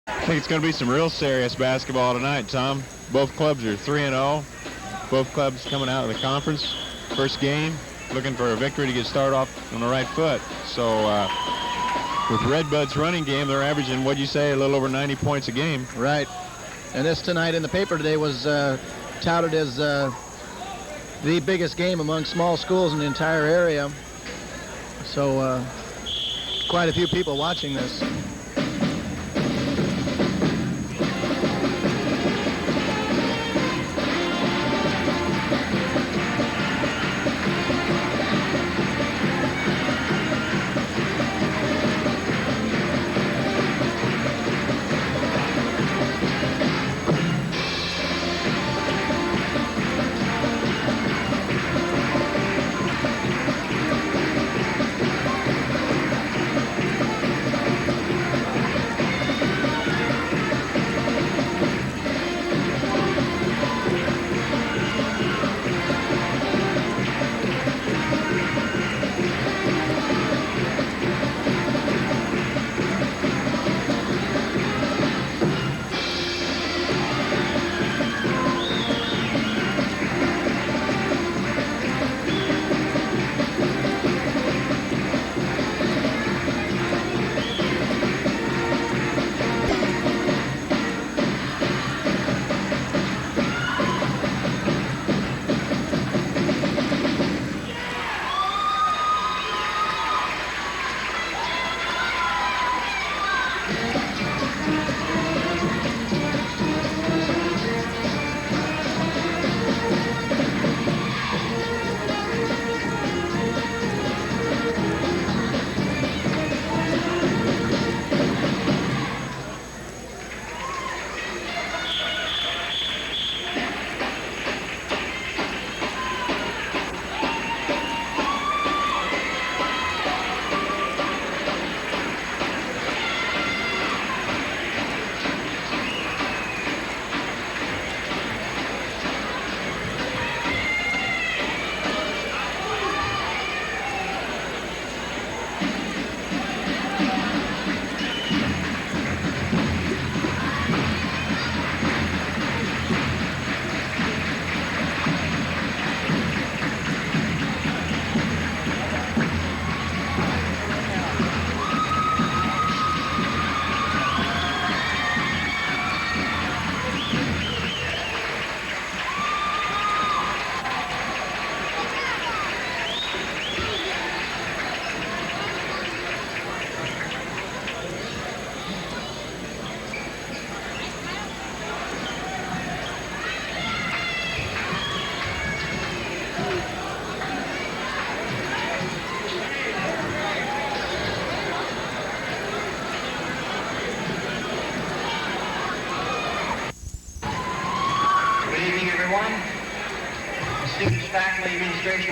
I think it's going to be some real serious basketball tonight, Tom. Both clubs are 3-0. Both clubs coming out of the conference. First game, looking for a victory to get started off on the right foot. So with Redbud's running game, they're averaging, what'd you say, a little over 90 points a game. Right. And this tonight in the paper today was touted as the biggest game among small schools in the entire area. So quite a few people watching this.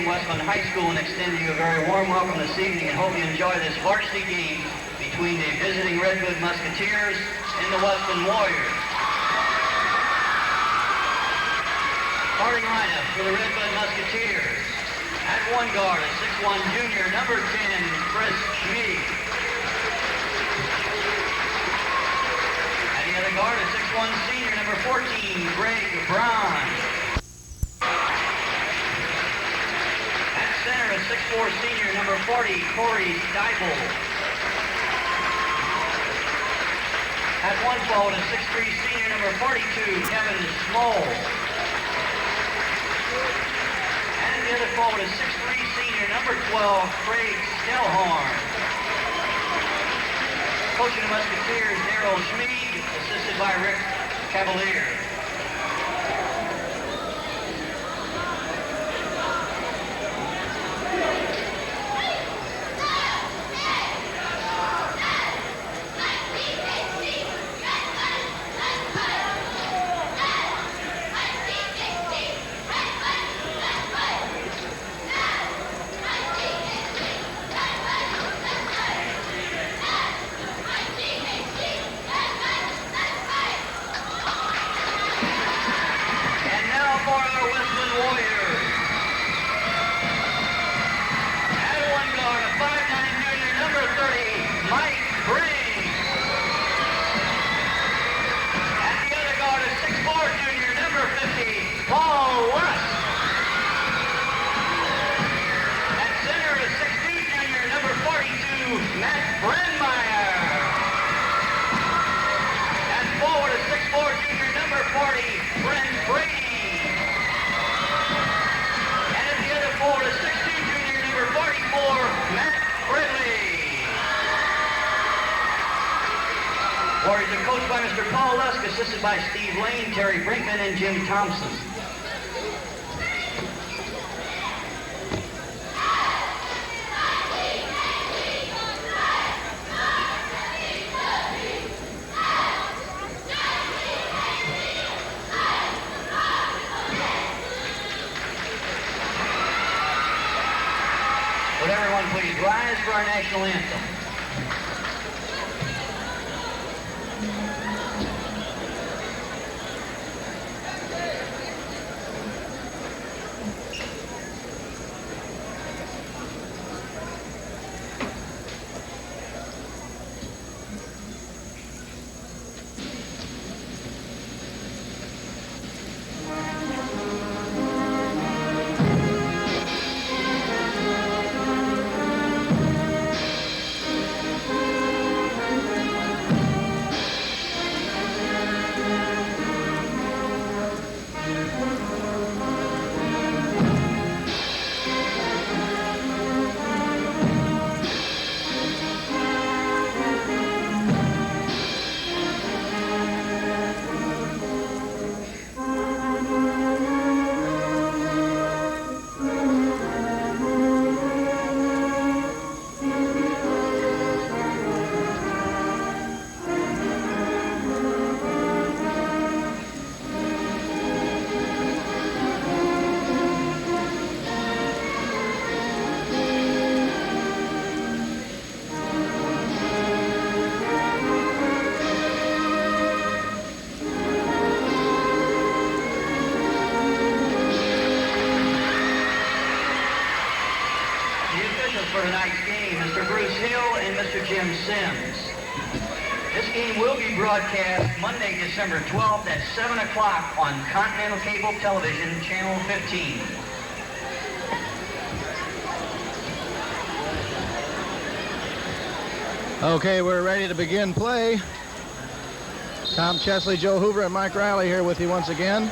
Wesclin High School and extend you a very warm welcome this evening and hope you enjoy this varsity game between the visiting Redwood Musketeers and the Wesclin Warriors. Starting lineup for the Redwood Musketeers. At one guard, a 6'1 junior, number 10, Chris Schmee. At the other guard, a 6'1 senior, number 14, Greg Brown. Center, a 6'4 senior, number 40, Corey Steipel. At one forward, a 6'3 senior, number 42, Kevin Small. And the other forward, a 6'3 senior, number 12, Craig Stellhorn. Coaching the Musketeers, Daryl Schmee, assisted by Rick Cavalier. are coached by Mr. Paul Lusk, assisted by Steve Lane, Terry Brinkman, and Jim Thompson. Would everyone please rise for our national anthem? For tonight's game, Mr. Bruce Hill and Mr. Jim Sims. This game will be broadcast Monday, December 12th at 7 o'clock on Continental Cable Television, Channel 15. Okay, we're ready to begin play. Tom Chesley, Joe Hoover, and Mike Riley here with you once again,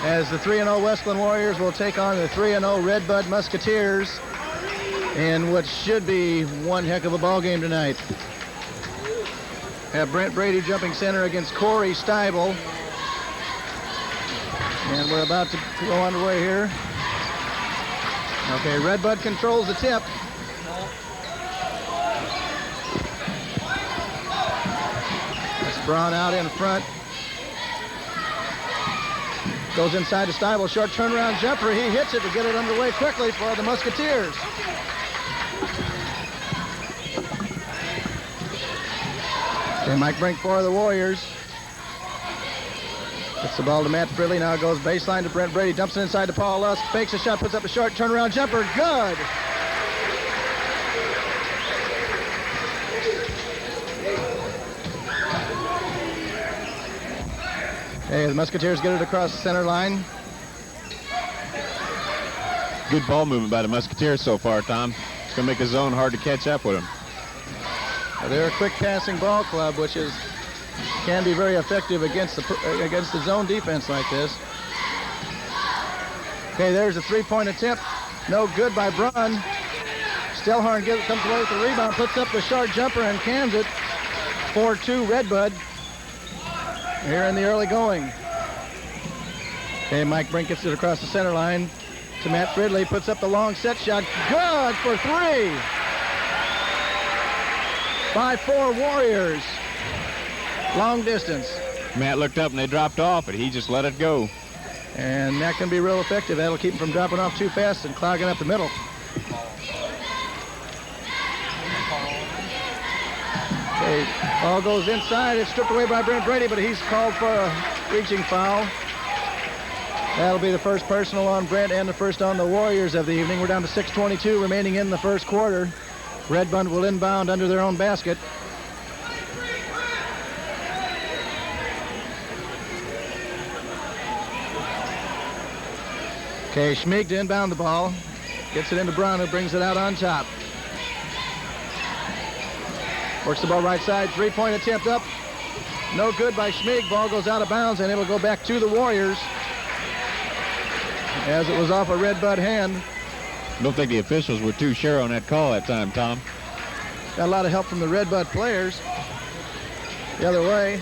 as the 3-0 Wesclin Warriors will take on the 3-0 Redbud Musketeers in what should be one heck of a ball game tonight. Have Brent Brede jumping center against Corey Steibel. And we're about to go underway here. Okay, Redbud controls the tip. That's Braun out in front. Goes inside to Steibel, short turnaround jumper. He hits it to get it underway quickly for the Musketeers. Okay, Mike Brink for the Warriors. Gets the ball to Matt Fridley. Now it goes baseline to Brent Brede. Dumps it inside to Paul Lusk. Fakes a shot, puts up a short turnaround jumper. Good. Okay, the Musketeers get it across the center line. Good ball movement by the Musketeers so far, Tom. It's going to make the zone hard to catch up with them. They're a quick passing ball club, which can be very effective against the zone defense like this. Okay, there's a three-point attempt. No good by Braun. Stelhorn comes away with the rebound, puts up the short jumper and cans it. 4-2 Redbud here in the early going. Okay, Mike Brink gets it across the center line to Matt Fridley, puts up the long set shot. Good for three. 5-4 Warriors. Long distance. Matt looked up and they dropped off, but he just let it go. And that can be real effective. That'll keep him from dropping off too fast and clogging up the middle. Okay, ball goes inside. It's stripped away by Brent Brede, but he's called for a reaching foul. That'll be the first personal on Brent and the first on the Warriors of the evening. We're down to 6:22 remaining in the first quarter. Redbud will inbound under their own basket. Okay, Schmieg to inbound the ball. Gets it into Braun, who brings it out on top. Works the ball right side. Three-point attempt up. No good by Schmieg. Ball goes out of bounds, and it'll go back to the Warriors, as it was off a Redbud hand. I don't think the officials were too sure on that call that time, Tom. Got a lot of help from the Redbud players. the other way.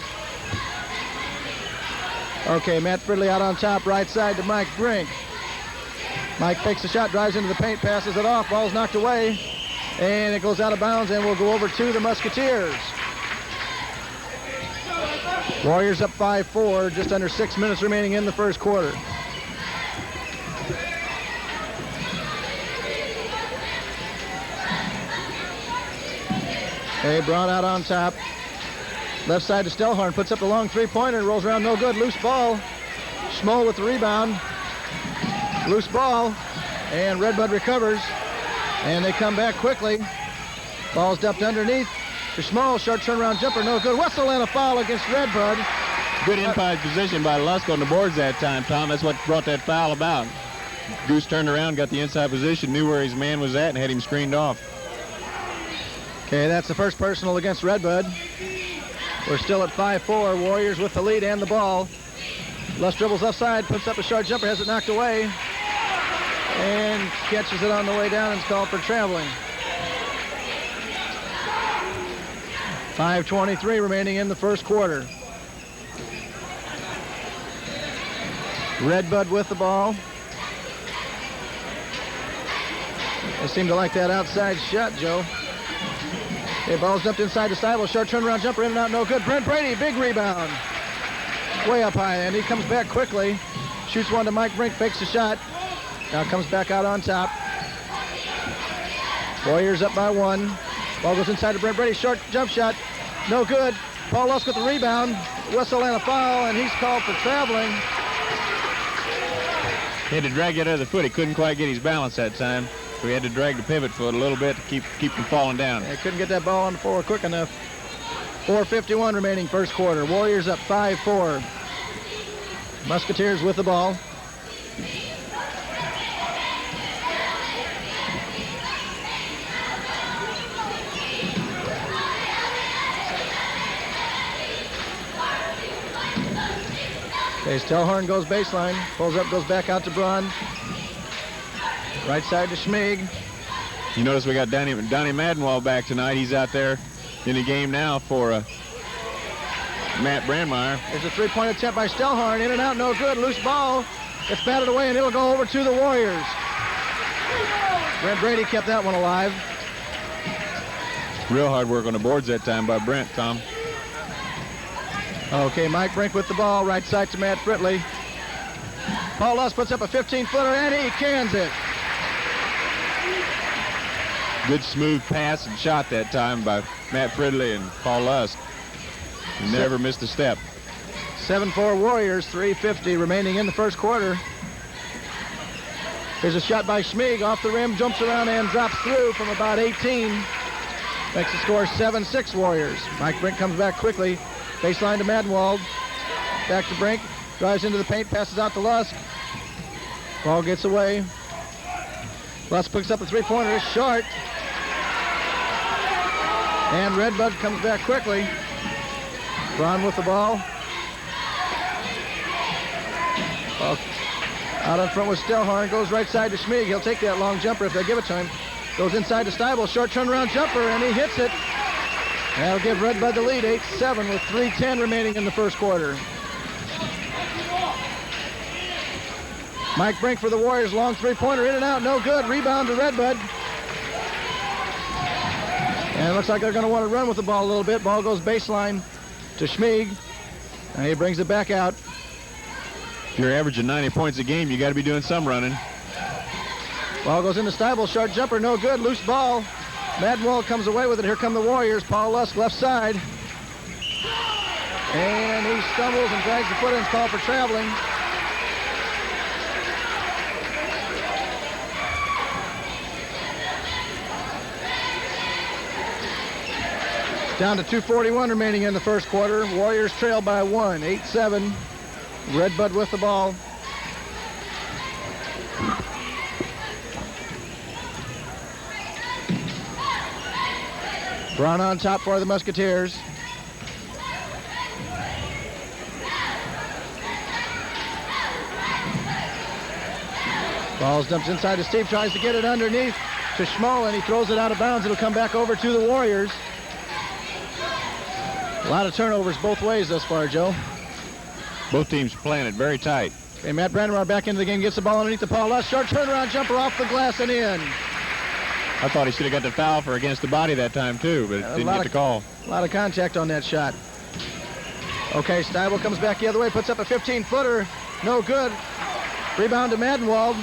Okay, Matt Fridley out on top, right side to Mike Brink. Mike takes the shot, drives into the paint, passes it off, ball's knocked away, and it goes out of bounds and will go over to the Musketeers. Warriors up 5-4, just under 6 minutes remaining in the first quarter. Hey, Braun out on top. Left side to Stelhorn, puts up a long three-pointer, rolls around, no good, loose ball. Schmoll with the rebound. Loose ball, and Redbud recovers, and they come back quickly. Ball's dumped underneath to Schmoll, short turnaround jumper, no good. Wesclin a foul against Redbud. Good inside position by Lusk on the boards that time, Tom. That's what brought that foul about. Goose turned around, got the inside position, knew where his man was at, and had him screened off. Okay, that's the first personal against Redbud. We're still at 5-4. Warriors with the lead and the ball. Lusk dribbles left side, puts up a short jumper, has it knocked away, and catches it on the way down and is called for traveling. 5:23 remaining in the first quarter. Redbud with the ball. They seem to like that outside shot, Joe. Okay, ball's dumped inside to Stiebel. Short turnaround jumper in and out, no good. Brent Brede, big rebound. Way up high, and he comes back quickly. Shoots one to Mike Brink, fakes the shot. Now comes back out on top. Warriors up by 1. Ball goes inside to Brent Brede. Short jump shot, no good. Paul Lusk with the rebound. Wesclin a foul, and he's called for traveling. He had to drag it out of the foot. He couldn't quite get his balance that time. So he had to drag the pivot foot a little bit to keep from falling down. They couldn't get that ball on the floor quick enough. 4:51 remaining first quarter. Warriors up 5-4. Musketeers with the ball. Okay, Stelhorn goes baseline, pulls up, goes back out to Braun. Right side to Schmig. You notice we got Donny Madenwald back tonight. He's out there in the game now for Matt Brandmeyer. There's a three-point attempt by Stelhorn. In and out, no good. Loose ball. It's batted away, and it'll go over to the Warriors. Brent Brede kept that one alive. Real hard work on the boards that time by Brent, Tom. Okay, Mike Brink with the ball. Right side to Matt Fridley. Paul Lusk puts up a 15-footer, and he cans it. Good smooth pass and shot that time by Matt Fridley and Paul Lusk. He never missed a step. 7-4 Warriors, 3:50 remaining in the first quarter. Here's a shot by Schmig off the rim, jumps around and drops through from about 18. Makes the score 7-6 Warriors. Mike Brink comes back quickly. Baseline to Madenwald. Back to Brink. Drives into the paint, passes out to Lusk. Ball gets away. Lusk picks up a three-pointer. It's short. And Redbud comes back quickly. Braun with the ball. Out in front with Stelhorn. Goes right side to Schmig. He'll take that long jumper if they give it to him. Goes inside to Stiebel. Short turnaround jumper, and he hits it. That'll give Redbud the lead, 8-7 with 3:10 remaining in the first quarter. Mike Brink for the Warriors. Long three-pointer in and out. No good. Rebound to Redbud. And it looks like they're going to want to run with the ball a little bit. Ball goes baseline to Schmig. And he brings it back out. If you're averaging 90 points a game, you got to be doing some running. Ball goes into Stiebel. Short jumper, no good. Loose ball. Madenwald comes away with it. Here come the Warriors. Paul Lusk left side. And he stumbles and drags the foot in. It's called for traveling. Down to 2:41 remaining in the first quarter. Warriors trail by 1, 8-7. Redbud with the ball. Braun on top for the Musketeers. Ball's dumped inside to Steve, tries to get it underneath to Schmoll, and he throws it out of bounds. It'll come back over to the Warriors. A lot of turnovers both ways thus far, Joe. Both teams playing it very tight. Okay, Matt Brandmeyer back into the game, gets the ball underneath the Paul Lusk. Short turnaround jumper off the glass and in. I thought he should have got the foul for against the body that time too, but didn't get the call. A lot of contact on that shot. Okay, Stiebel comes back the other way, puts up a 15-footer. No good. Rebound to Madenwald.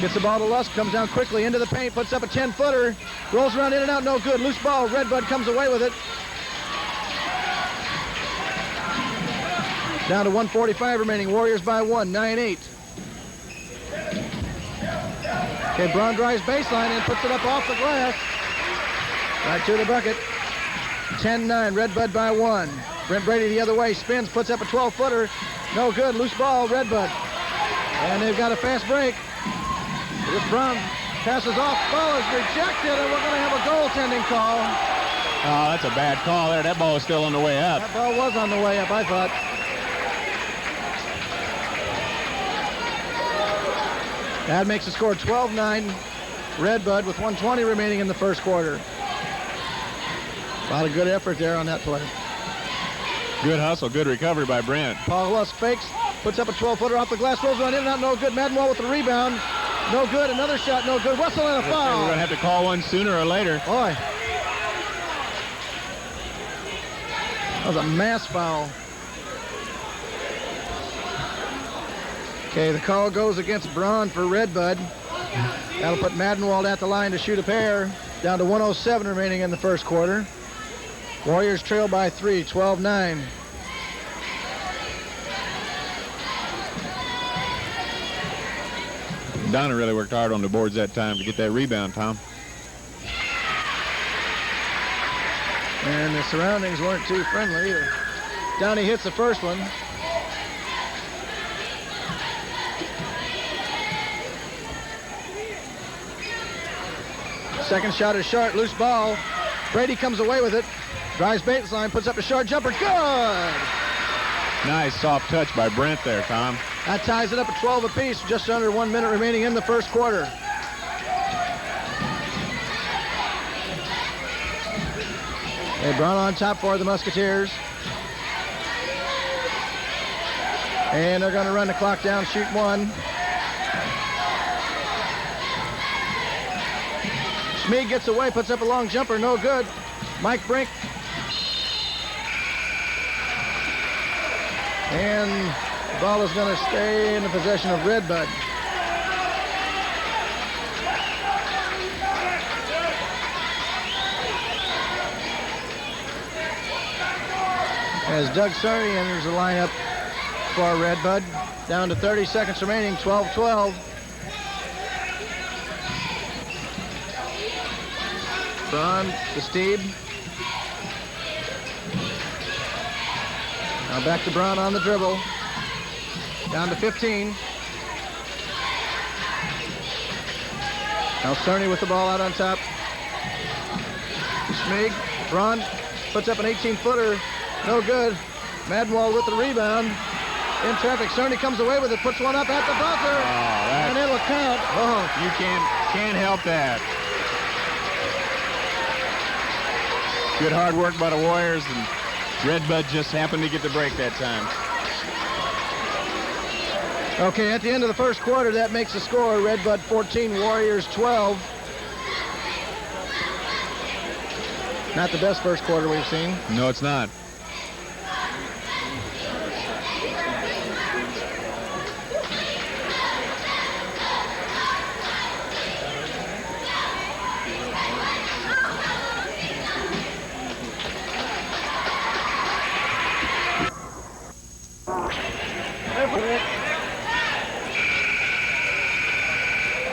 Gets the ball to Lusk, comes down quickly into the paint, puts up a 10-footer. Rolls around in and out, no good. Loose ball, Redbud comes away with it. Down to 1:45 remaining. Warriors by 1, 9-8. Okay, Braun drives baseline and puts it up off the glass. Right to the bucket. 10-9, Redbud by 1. Brent Brede the other way, spins, puts up a 12-footer. No good, loose ball, Redbud. And they've got a fast break. This Braun passes off, ball is rejected, and we're going to have a goaltending call. Oh, that's a bad call there. That ball is still on the way up. That ball was on the way up, I thought. That makes the score 12-9, Redbud with 1:20 remaining in the first quarter. A lot of good effort there on that play. Good hustle, good recovery by Brent. Paul Lusk fakes, puts up a 12-footer off the glass, rolls around in and out, no good. Madenwald with the rebound, no good. Another shot, no good. Whistle and a foul. We're going to have to call one sooner or later. Boy. That was a mass foul. Okay, the call goes against Braun for Redbud. That'll put Madenwald at the line to shoot a pair. Down to 1:07 remaining in the first quarter. Warriors trail by 3, 12-9. Donna really worked hard on the boards that time to get that rebound, Tom. And the surroundings weren't too friendly either. Downey hits the first one. Second shot is short, loose ball. Brede comes away with it. Drives baseline, puts up a short jumper. Good! Nice soft touch by Brent there, Tom. That ties it up at 12 apiece. Just under 1 minute remaining in the first quarter. They Braun on top for the Musketeers. And they're going to run the clock down, shoot one. Schmid gets away, puts up a long jumper, no good. Mike Brink. And the ball is going to stay in the possession of Redbud. As Doug Cerny enters the lineup for Redbud. Down to 30 seconds remaining, 12-12. Braun to Steve. Now back to Braun on the dribble. Down to 15. Now Cerny with the ball out on top. Schmid. Braun puts up an 18-footer. No good. Madenwald with the rebound. In traffic. Cerny comes away with it. Puts one up at the buzzer. Oh, and it'll count. Oh, you can't help that. Good hard work by the Warriors, and Redbud just happened to get the break that time. Okay, at the end of the first quarter, that makes the score Redbud 14, Warriors 12. Not the best first quarter we've seen. No, it's not.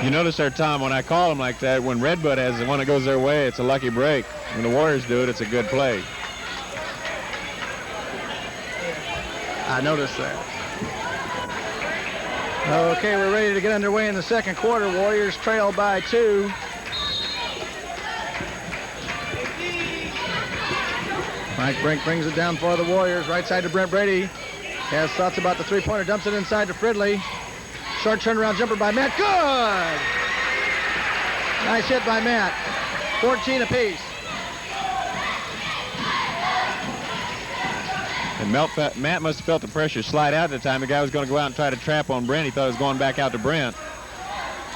You notice there, Tom, when I call them like that, when Redbud has the one that goes their way, it's a lucky break. When the Warriors do it, it's a good play. I noticed that. Okay, we're ready to get underway in the second quarter. Warriors trail by 2. Mike Brink brings it down for the Warriors. Right side to Brent Brede. Has thoughts about the three-pointer. Dumps it inside to Fridley. Short turnaround jumper by Matt. Good! Nice hit by Matt. 14 apiece. And Matt must have felt the pressure slide out at the time. The guy was going to go out and try to trap on Brent. He thought he was going back out to Brent.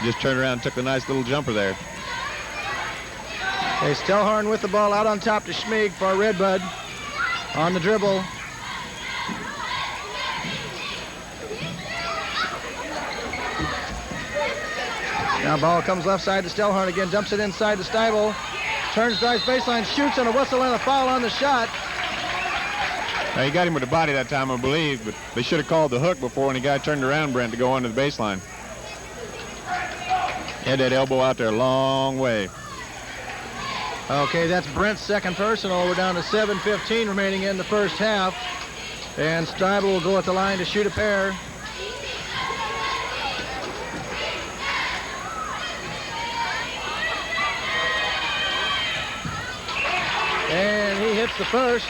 Just turned around and took the nice little jumper there. Hey, Stelhorn with the ball out on top to Schmieg for Redbud on the dribble. Now ball comes left side to Stelhorn again, dumps it inside to Steibel. Turns, drives baseline, shoots, and a whistle and a foul on the shot. Now, he got him with the body that time, I believe, but they should have called the hook before when the guy turned around, Brent, to go onto the baseline. Had that elbow out there a long way. Okay, that's Brent's second personal. We're down to 7:15 remaining in the first half. And Steibel will go at the line to shoot a pair. And he hits the first.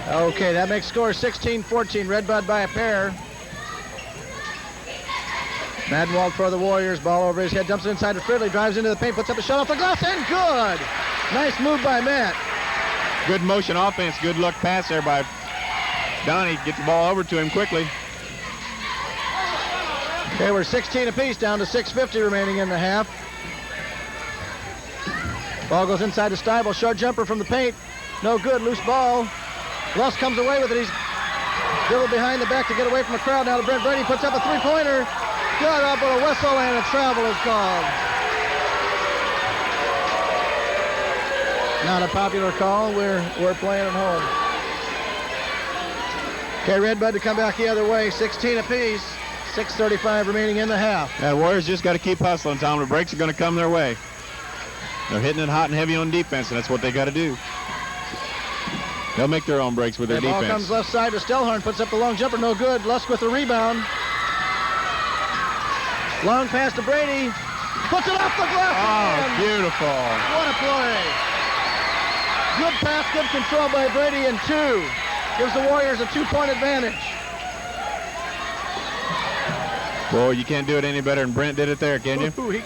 Okay, that makes score 16-14. Redbud by a pair. Madenwald for the Warriors. Ball over his head. Dumps it inside to Fridley. Drives into the paint. Puts up a shot off the glass. And good! Nice move by Matt. Good motion offense. Good luck pass there by Donny. Get the ball over to him quickly. Okay, we're 16 apiece. Down to 6:50 remaining in the half. Ball goes inside to Steibel. Short jumper from the paint. No good. Loose ball. Lusk comes away with it. He's dribbled behind the back to get away from the crowd. Now to Brent Brede. Puts up a three-pointer. Good up with a whistle, and a travel is called. Not a popular call. We're playing at home. Okay, Redbud to come back the other way. 16 apiece. 6:35 remaining in the half. The Warriors just got to keep hustling, Tom. The breaks are going to come their way. They're hitting it hot and heavy on defense, and that's what they got to do. They'll make their own breaks with their defense. Ball comes left side to Stelhorn. Puts up the long jumper. No good. Lusk with the rebound. Long pass to Brede. Puts it off the glass. Oh, beautiful. What a play. Good pass, good control by Brede, and two. Gives the Warriors a 2-point advantage. Boy, you can't do it any better than Brent did it there, can you? Ooh,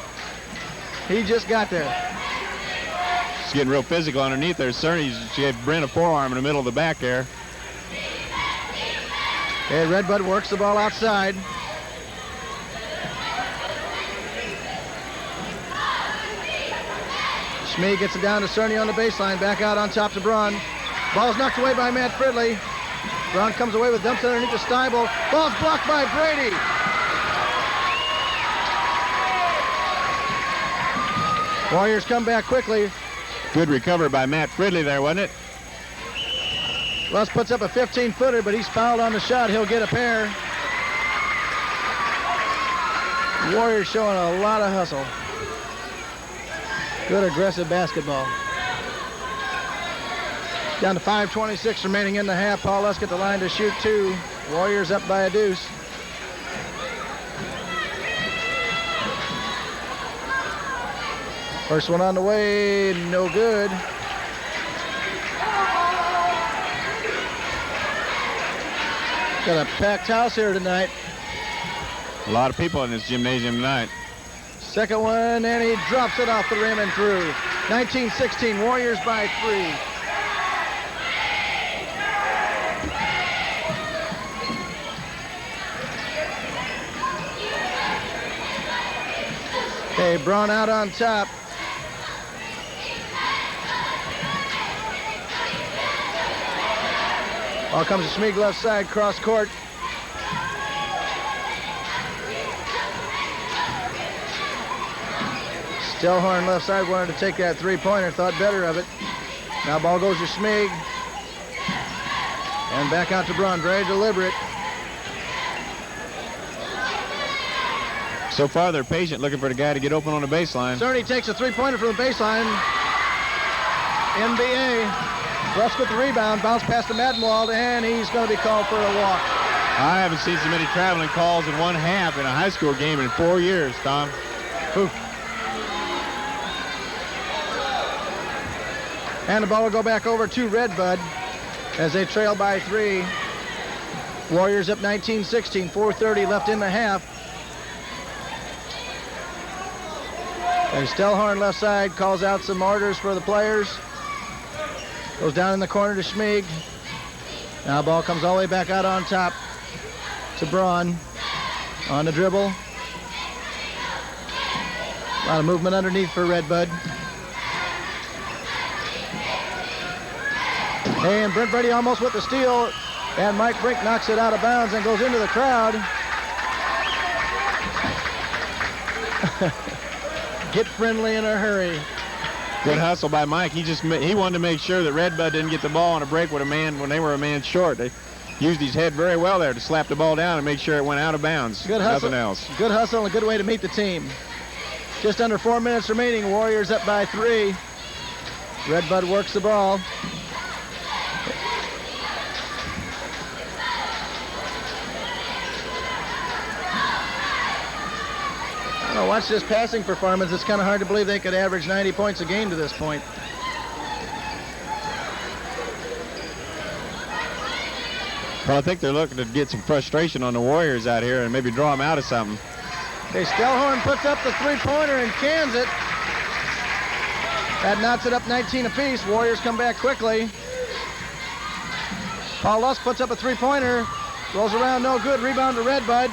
he just got there. He's getting real physical underneath there. Certainly, she gave Brent a forearm in the middle of the back there. Okay, Redbud works the ball outside. Schmieg gets it down to Cerny on the baseline. Back out on top to Braun. Ball's knocked away by Matt Fridley. Braun comes away with dumps underneath to Steibel. Ball's blocked by Brede. Warriors come back quickly. Good recovery by Matt Fridley there, wasn't it? Lusk puts up a 15-footer, but he's fouled on the shot. He'll get a pair. Warriors showing a lot of hustle. Good aggressive basketball. Down to 5:26 remaining in the half. Paul Lusk at the line to shoot two. Warriors up by a deuce. First one on the way, no good. Got a packed house here tonight. A lot of people in this gymnasium tonight. Second one, and he drops it off the rim and through. 19-16, Warriors by 3. Okay, Braun out on top. Ball comes to Schmieg left side, cross court. Stelhorn left side wanted to take that three-pointer, thought better of it. Now ball goes to Schmieg. And back out to Braun, very deliberate. So far, they're patient, looking for the guy to get open on the baseline. Cerny takes a three-pointer from the baseline. NBA. Lusk with the rebound, bounce pass to Madenwald, and he's going to be called for a walk. I haven't seen so many traveling calls in one half in a high school game in 4 years, Tom. Oof. And the ball will go back over to Redbud as they trail by 3. Warriors up 19-16, 4:30 left in the half. And Stellhorn left side calls out some orders for the players. Goes down in the corner to Schmieg. Now ball comes all the way back out on top to Braun. On the dribble. A lot of movement underneath for Redbud. And Brent Brede almost with the steal. And Mike Brink knocks it out of bounds and goes into the crowd. Get friendly in a hurry. Good hustle by Mike. He wanted to make sure that Redbud didn't get the ball on a break with a man when they were a man short. They used his head very well there to slap the ball down and make sure it went out of bounds. Good hustle. Nothing else. Good hustle and a good way to meet the team. Just under 4 minutes remaining. Warriors up by 3. Redbud works the ball. Watch this passing performance. It's kind of hard to believe they could average 90 points a game to this point. Well, I think they're looking to get some frustration on the Warriors out here and maybe draw them out of something. Okay, Stellhorn puts up the three-pointer and cans it. That knots it up 19 apiece. Warriors come back quickly. Paul Lusk puts up a three-pointer. Rolls around, no good. Rebound to Redbud.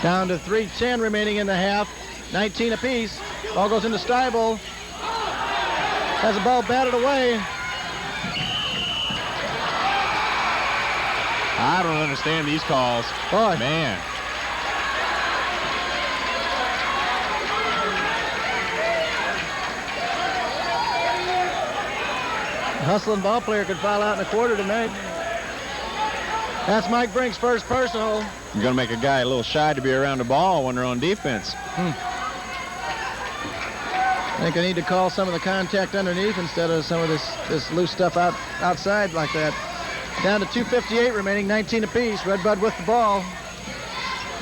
Down to 3:10 remaining in the half. 19 apiece. Ball goes into Steibel. Has the ball batted away. I don't understand these calls. Boy. Man. A hustling ball player could foul out in a quarter tonight. That's Mike Brink's first personal. You're going to make a guy a little shy to be around the ball when they're on defense. I think I need to call some of the contact underneath instead of some of this loose stuff outside like that. Down to 2:58 remaining, 19 apiece. Redbud with the ball.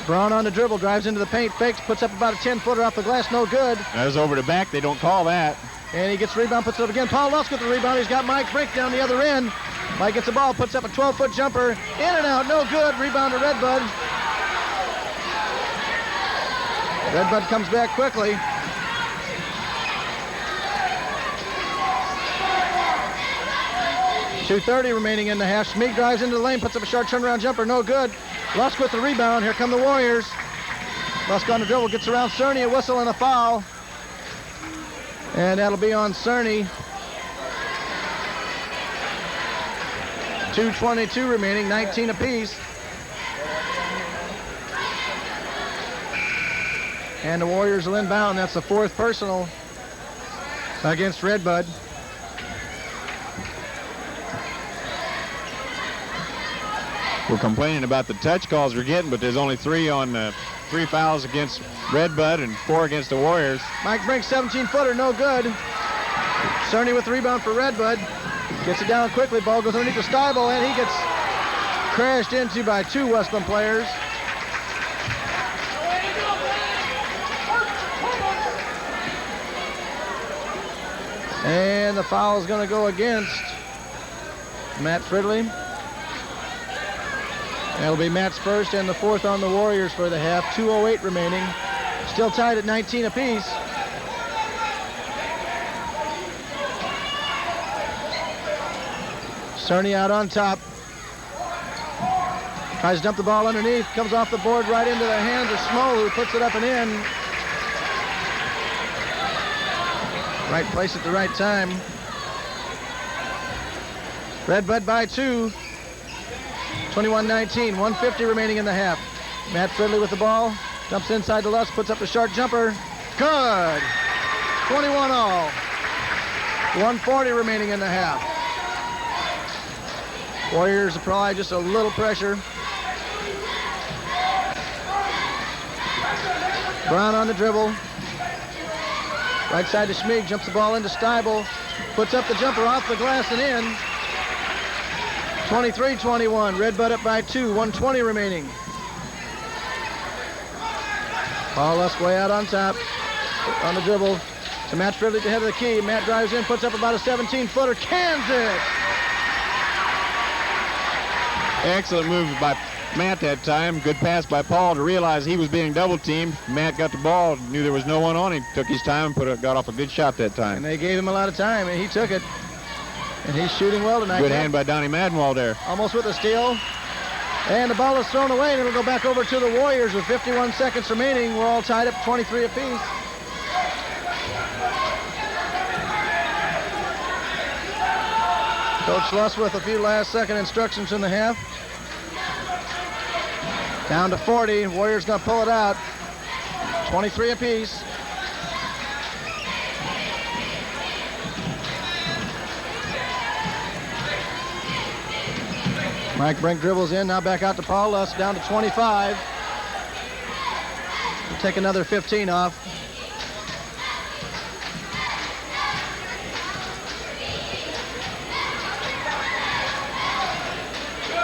Braun on the dribble, drives into the paint, fakes, puts up about a 10-footer off the glass, no good. That was over the back. They don't call that. And he gets the rebound, puts it up again. Paul Lusk with the rebound. He's got Mike Brink down the other end. Mike gets the ball, puts up a 12-foot jumper. In and out, no good. Rebound to Redbud. Redbud comes back quickly. .230 remaining in the half. Schmieg drives into the lane, puts up a short turnaround jumper, no good. Lusk with the rebound. Here come the Warriors. Lusk on the dribble, gets around Cerny, a whistle and a foul. And that'll be on Cerny. 2:22 remaining, 19 apiece. And the Warriors will inbound. That's the fourth personal against Redbud. We're complaining about the touch calls we're getting, but there's only 3 on 3 fouls against Redbud and 4 against the Warriors. Mike Brink, 17-footer, no good. Cerny with the rebound for Redbud. Gets it down quickly. Ball goes underneath the Steibel, and he gets crashed into by 2 Wesclin players. And the foul is going to go against Matt Fridley. That'll be Matt's first and the fourth on the Warriors for the half. 2:08 remaining. Still tied at 19 apiece. Cerny out on top. Tries to dump the ball underneath. Comes off the board right into the hands of Schmoll, who puts it up and in. Right place at the right time. Redbud by 2. 21-19, 1:50 remaining in the half. Matt Fridley with the ball. Dumps inside to Lusk, puts up a short jumper. Good. 21 all. 1:40 remaining in the half. Warriors apply just a little pressure. Brown on the dribble. Right side to Schmieg, jumps the ball into Steibel. Puts up the jumper off the glass and in. 23-21, Redbud up by 2, 1:20 remaining. Paul Lusk way out on top, on the dribble, So Matt Fridley at the head of the key. Matt drives in, puts up about a 17-footer, cans it. Excellent move by Matt that time. Good pass by Paul to realize he was being double teamed. Matt got the ball, knew there was no one on him, took his time and got off a good shot that time. And they gave him a lot of time, and he took it. And he's shooting well tonight. Good hand by Donny Madenwald there. Almost with a steal. And the ball is thrown away, and it'll go back over to the Warriors with 51 seconds remaining. We're all tied up 23 apiece. Coach Lusk with a few last-second instructions in the half. Down to 40. Warriors going to pull it out. 23 apiece. Mike Brink dribbles in, now back out to Paul Lusk, down to 25. We'll take another 15 off.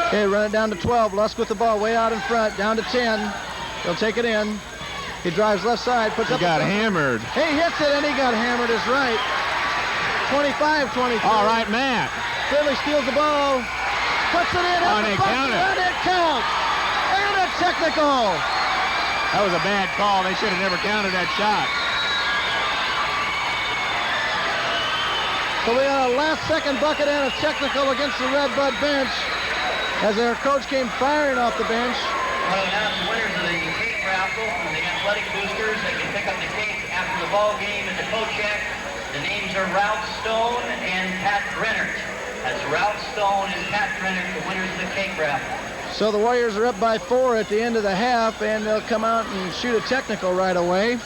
Okay, run it down to 12. Lusk with the ball way out in front, down to 10. He'll take it in. He drives left side, puts up. He got hammered. He hits it, and he got hammered is right. 25-23. All right, Matt. Fridley steals the ball. Puts it in. And it counted. And it counts. And a technical. That was a bad call. They should have never counted that shot. So we got a last-second bucket and a technical against the Redbud bench as their coach came firing off the bench. Well, now the winners of the cake raffle and the athletic boosters that can pick up the cake after the ball game at the coat check. The names are Ralph Stone and Pat Brennert. That's Ralph Stone and Pat Brennert, the winners of the cake raffle. So the Warriors are up by 4 at the end of the half, and they'll come out and shoot a technical right away.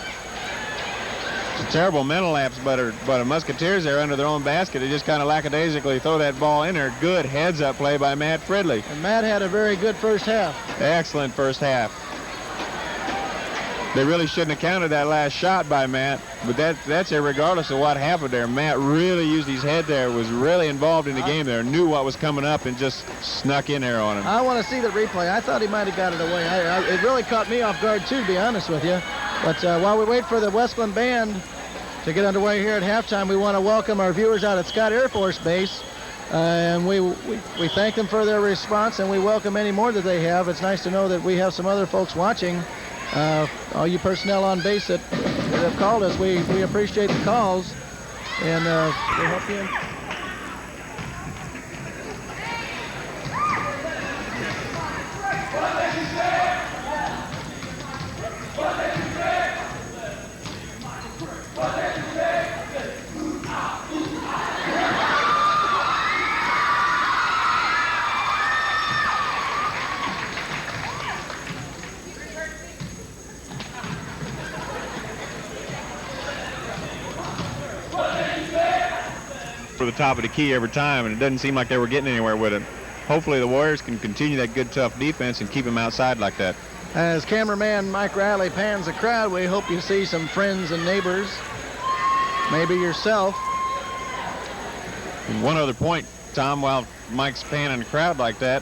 It's a terrible mental lapse, but the Musketeers there under their own basket. They just kind of lackadaisically throw that ball in there. Good heads-up play by Matt Fridley. And Matt had a very good first half. Excellent first half. They really shouldn't have counted that last shot by Matt, but that's irregardless of what happened there. Matt really used his head there, was really involved in the game there, knew what was coming up, and just snuck in there on him. I want to see the replay. I thought he might have got it away. It really caught me off guard, too, to be honest with you. But while we wait for the Wesclin band to get underway here at halftime, we want to welcome our viewers out at Scott Air Force Base. And we thank them for their response, and we welcome any more that they have. It's nice to know that we have some other folks watching. All you personnel on base that have called us, we appreciate the calls, and we help you. For the top of the key every time, and it doesn't seem like they were getting anywhere with it. Hopefully the Warriors can continue that good, tough defense and keep them outside like that. As cameraman Mike Riley pans the crowd, we hope you see some friends and neighbors, maybe yourself. And one other point, Tom, while Mike's panning the crowd like that,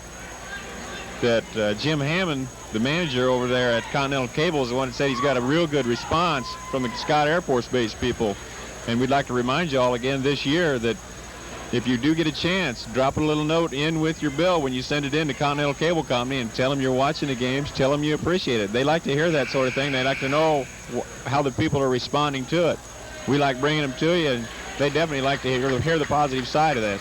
Jim Hammond, the manager over there at Continental Cable, is the one that said he's got a real good response from the Scott Air Force Base people. And we'd like to remind you all again this year that if you do get a chance, drop a little note in with your bill when you send it in to Continental Cable Company and tell them you're watching the games, tell them you appreciate it. They like to hear that sort of thing. They like to know how the people are responding to it. We like bringing them to you, and they definitely like to hear the positive side of that.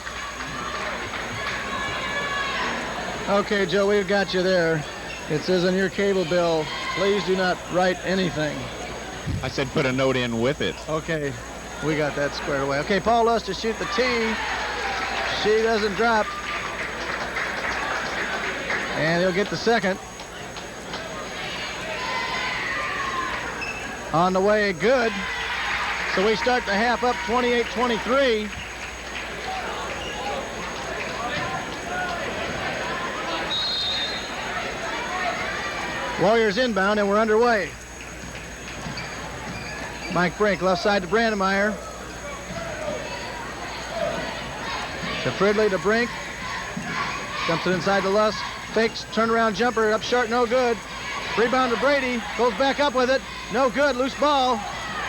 Okay, Joe, we've got you there. It says on your cable bill, please do not write anything. I said put a note in with it. Okay, we got that squared away. Okay, Paul Lusk to shoot the tee. She doesn't drop. And he'll get the second. On the way, good. So we start the half up 28-23. Warriors inbound, and we're underway. Mike Brink, left side to Brandmeyer. To Fridley, to Brink. Dumps it inside to Lusk. Fakes, turnaround jumper, up short, no good. Rebound to Brede, goes back up with it. No good, loose ball.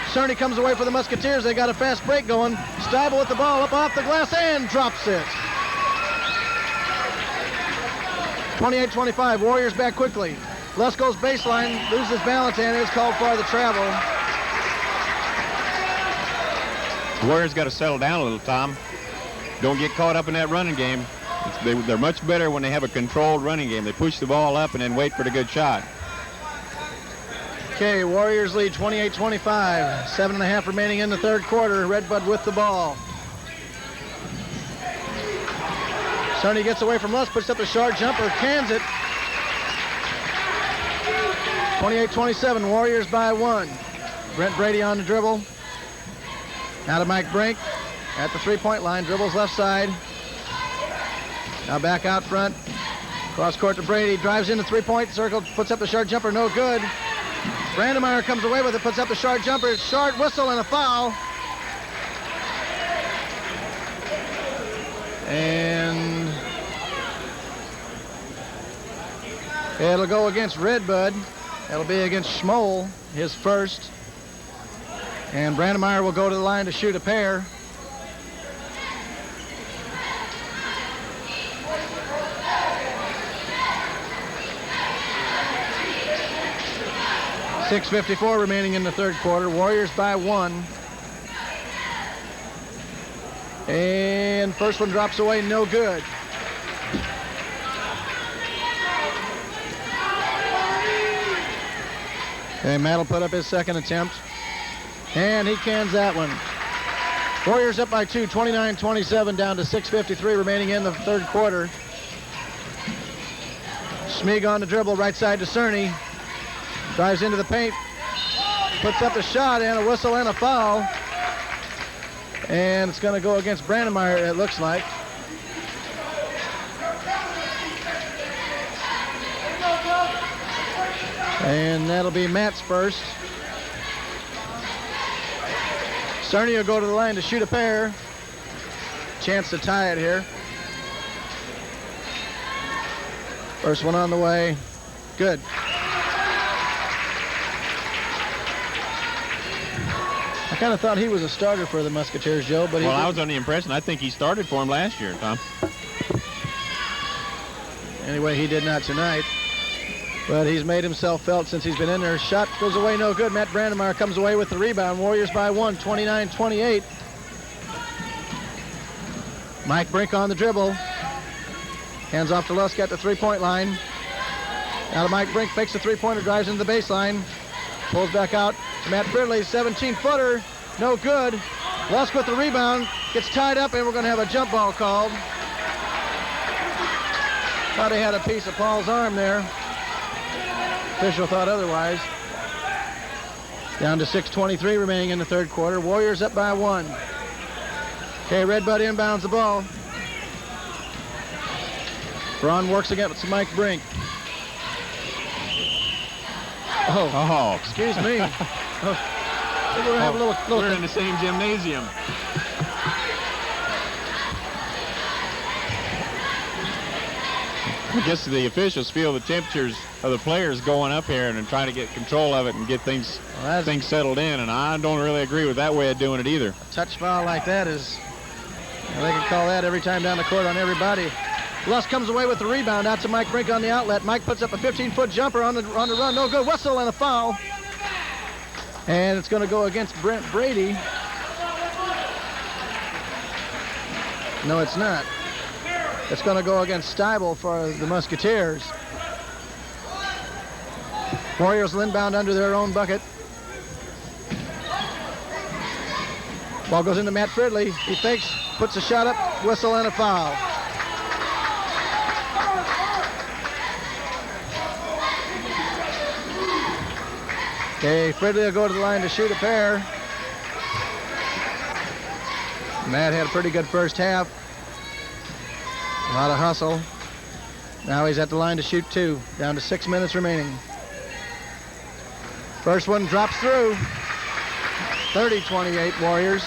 Cerny comes away for the Musketeers. They got a fast break going. Steibel with the ball up off the glass and drops it. 28-25. Warriors back quickly. Lusk goes baseline, loses balance, and is called for the travel. Warriors got to settle down a little, Tom. Don't get caught up in that running game. They're much better when they have a controlled running game. They push the ball up and then wait for the good shot. Okay, Warriors lead 28-25. 7.5 remaining in the third quarter. Redbud with the ball. Cerny gets away from Lusk, puts up a short jumper, cans it. 28-27, Warriors by 1. Brent Brede on the dribble. Now to Mike Brink at the three-point line, dribbles left side. Now back out front. Cross court to Brede, drives in the three-point circle, puts up the short jumper, no good. Brandmeyer comes away with it, puts up the short jumper, short whistle and a foul. And it'll go against Redbud. It'll be against Schmoll, his first. And Brandmeyer will go to the line to shoot a pair. .6:54 remaining in the third quarter. Warriors by 1. And first one drops away, no good. Okay, Matt will put up his second attempt. And he cans that one. Warriors up by 2, 29-27, down to 6:53 remaining in the third quarter. Schmieg on the dribble, right side to Cerny. Drives into the paint, puts up a shot and a whistle and a foul. And it's going to go against Brandmeyer, it looks like. And that'll be Matt's first. Cerny will go to the line to shoot a pair. Chance to tie it here. First one on the way. Good. I kind of thought he was a starter for the Musketeers, Joe, but I was under the impression, I think he started for him last year, Tom. Anyway, he did not tonight. But he's made himself felt since he's been in there. Shot goes away, no good. Matt Brandmeyer comes away with the rebound. Warriors by 1, 29-28. Mike Brink on the dribble. Hands off to Lusk at the three-point line. Now to Mike Brink, fakes the three-pointer, drives into the baseline. Pulls back out to Matt Fridley, 17-footer, no good. Lusk with the rebound, gets tied up, and we're going to have a jump ball called. Thought he had a piece of Paul's arm there. Official thought otherwise. Down to 6:23 remaining in the third quarter. Warriors up by 1. Okay, Redbud inbounds the ball. Braun works against Mike Brink. Oh, excuse me. We're gonna have a little we're in the same gymnasium. I guess the officials feel the temperatures of the players going up here and trying to get control of it and get things settled in, and I don't really agree with that way of doing it either. A touch foul like that is, they can call that every time down the court on everybody. Lusk comes away with the rebound out to Mike Brink on the outlet. Mike puts up a 15-foot jumper on the run. No good. Whistle and a foul. And it's going to go against Brent Brede. No, it's not. It's going to go against Steibel for the Musketeers. Warriors will inbound under their own bucket. Ball goes into Matt Fridley. He fakes, puts a shot up, whistle and a foul. Okay, Fridley will go to the line to shoot a pair. Matt had a pretty good first half. A lot of hustle. Now he's at the line to shoot 2. Down to 6 minutes remaining. First one drops through. 30-28 Warriors.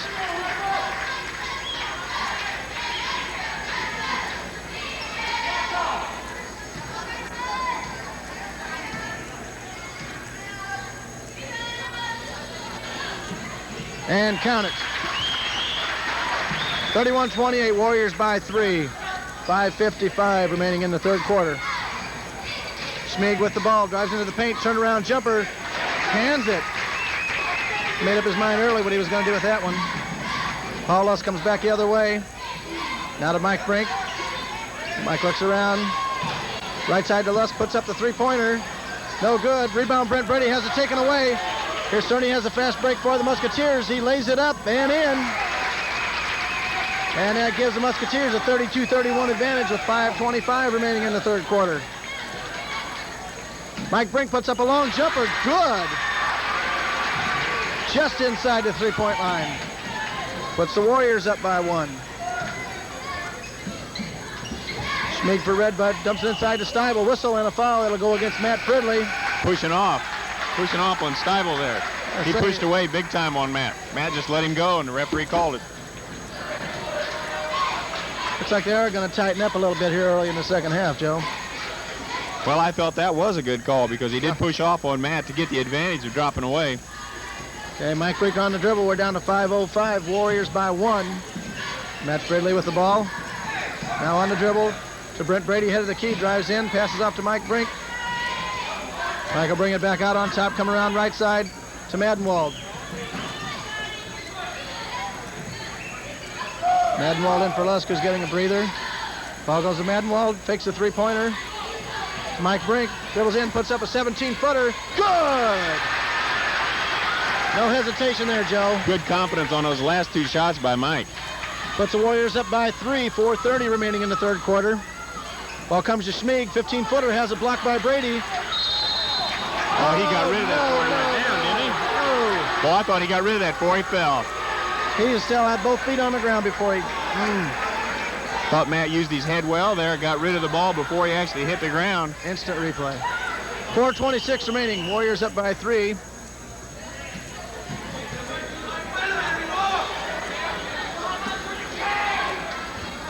And count it. 31-28, Warriors by 3. 5:55 remaining in the third quarter. Schmieg with the ball, drives into the paint, turnaround jumper, hands it. Made up his mind early what he was going to do with that one. Paul Lusk comes back the other way. Now to Mike Brink. Mike looks around. Right side to Lusk, puts up the three-pointer. No good. Rebound, Brent Brede has it taken away. Here Cerny has a fast break for the Musketeers. He lays it up and in. And that gives the Musketeers a 32-31 advantage with 5:25 remaining in the third quarter. Mike Brink puts up a long jumper. Good. Just inside the three-point line. Puts the Warriors up by 1. Schmieg for Redbud, dumps it inside to Steibel. Whistle and a foul. It'll go against Matt Fridley. Pushing off on Steibel there. He pushed away big time on Matt. Matt just let him go, and the referee called it. Looks like they are going to tighten up a little bit here early in the second half, Joe. Well, I felt that was a good call because he did push off on Matt to get the advantage of dropping away. Okay, Mike Brink on the dribble. We're down to 5:05. Warriors by 1. Matt Fridley with the ball. Now on the dribble to Brent Brede, head of the key, drives in, passes off to Mike Brink. Mike will bring it back out on top, come around right side to Madenwald. Madenwald in for Lusk, who's getting a breather. Ball goes to Madenwald, fakes the three-pointer. Mike Brink dribbles in, puts up a 17-footer. Good! No hesitation there, Joe. Good confidence on those last two shots by Mike. Puts the Warriors up by 3, 4:30 remaining in the third quarter. Ball comes to Schmieg, 15-footer, has it blocked by Brede. Oh, he got rid of that before he went down, didn't he? No. Well, I thought he got rid of that before he fell. He still had both feet on the ground before he... Thought Matt used his head well there, got rid of the ball before he actually hit the ground. Instant replay. 4:26 remaining, Warriors up by 3.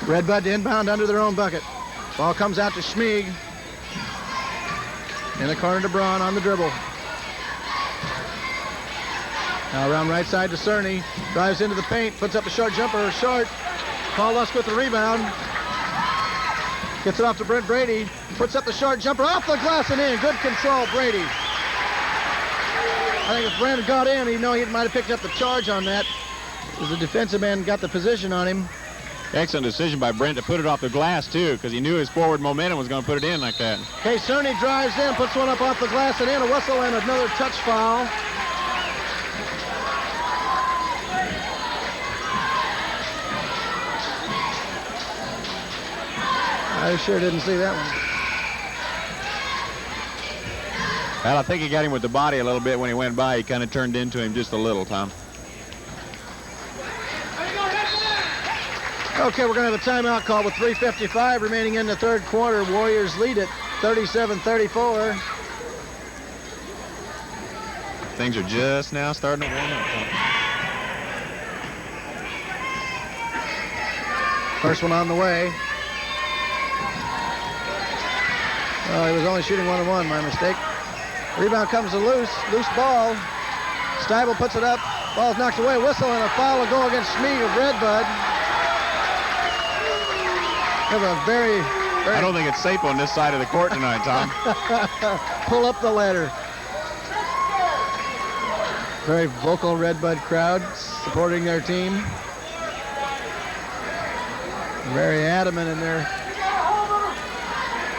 Redbud to inbound under their own bucket. Ball comes out to Schmieg. In the corner to Braun on the dribble. Now around right side to Cerny. Drives into the paint, puts up a short jumper, short. Paul Lusk with the rebound. Gets it off to Brent Brede. Puts up the short jumper off the glass and in. Good control, Brede. I think if Brandon got in, he might have picked up the charge on that. As the defensive man got the position on him. Excellent decision by Brent to put it off the glass, too, because he knew his forward momentum was going to put it in like that. Okay, Cerny drives in, puts one up off the glass and in. A whistle and another touch foul. I sure didn't see that one. Well, I think he got him with the body a little bit when he went by. He kind of turned into him just a little, Tom. Okay, we're going to have a timeout call with 3:55 remaining in the third quarter. Warriors lead it 37-34. Things are just now starting to warm up. First one on the way. Oh, he was only shooting 1-1, my mistake. Rebound comes to loose ball. Steibel puts it up. Ball's knocked away. Whistle and a foul will go against Schmieg of Redbud. Have a very... I don't think it's safe on this side of the court tonight, Tom. Pull up the ladder. Very vocal Redbud crowd supporting their team. Very adamant in their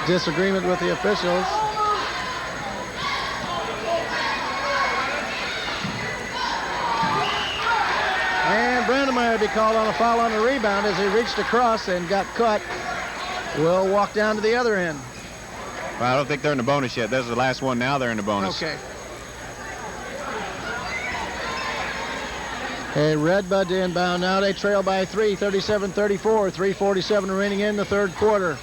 disagreement with the officials. And Brandmeyer will be called on a foul on the rebound as he reached across and got cut. Will walk down to the other end. Well, I don't think they're in the bonus yet. This is the last one. Now they're in the bonus. Okay. Hey, Redbud to inbound now. They trail by 3, 37-34. 3:47 remaining in the third quarter.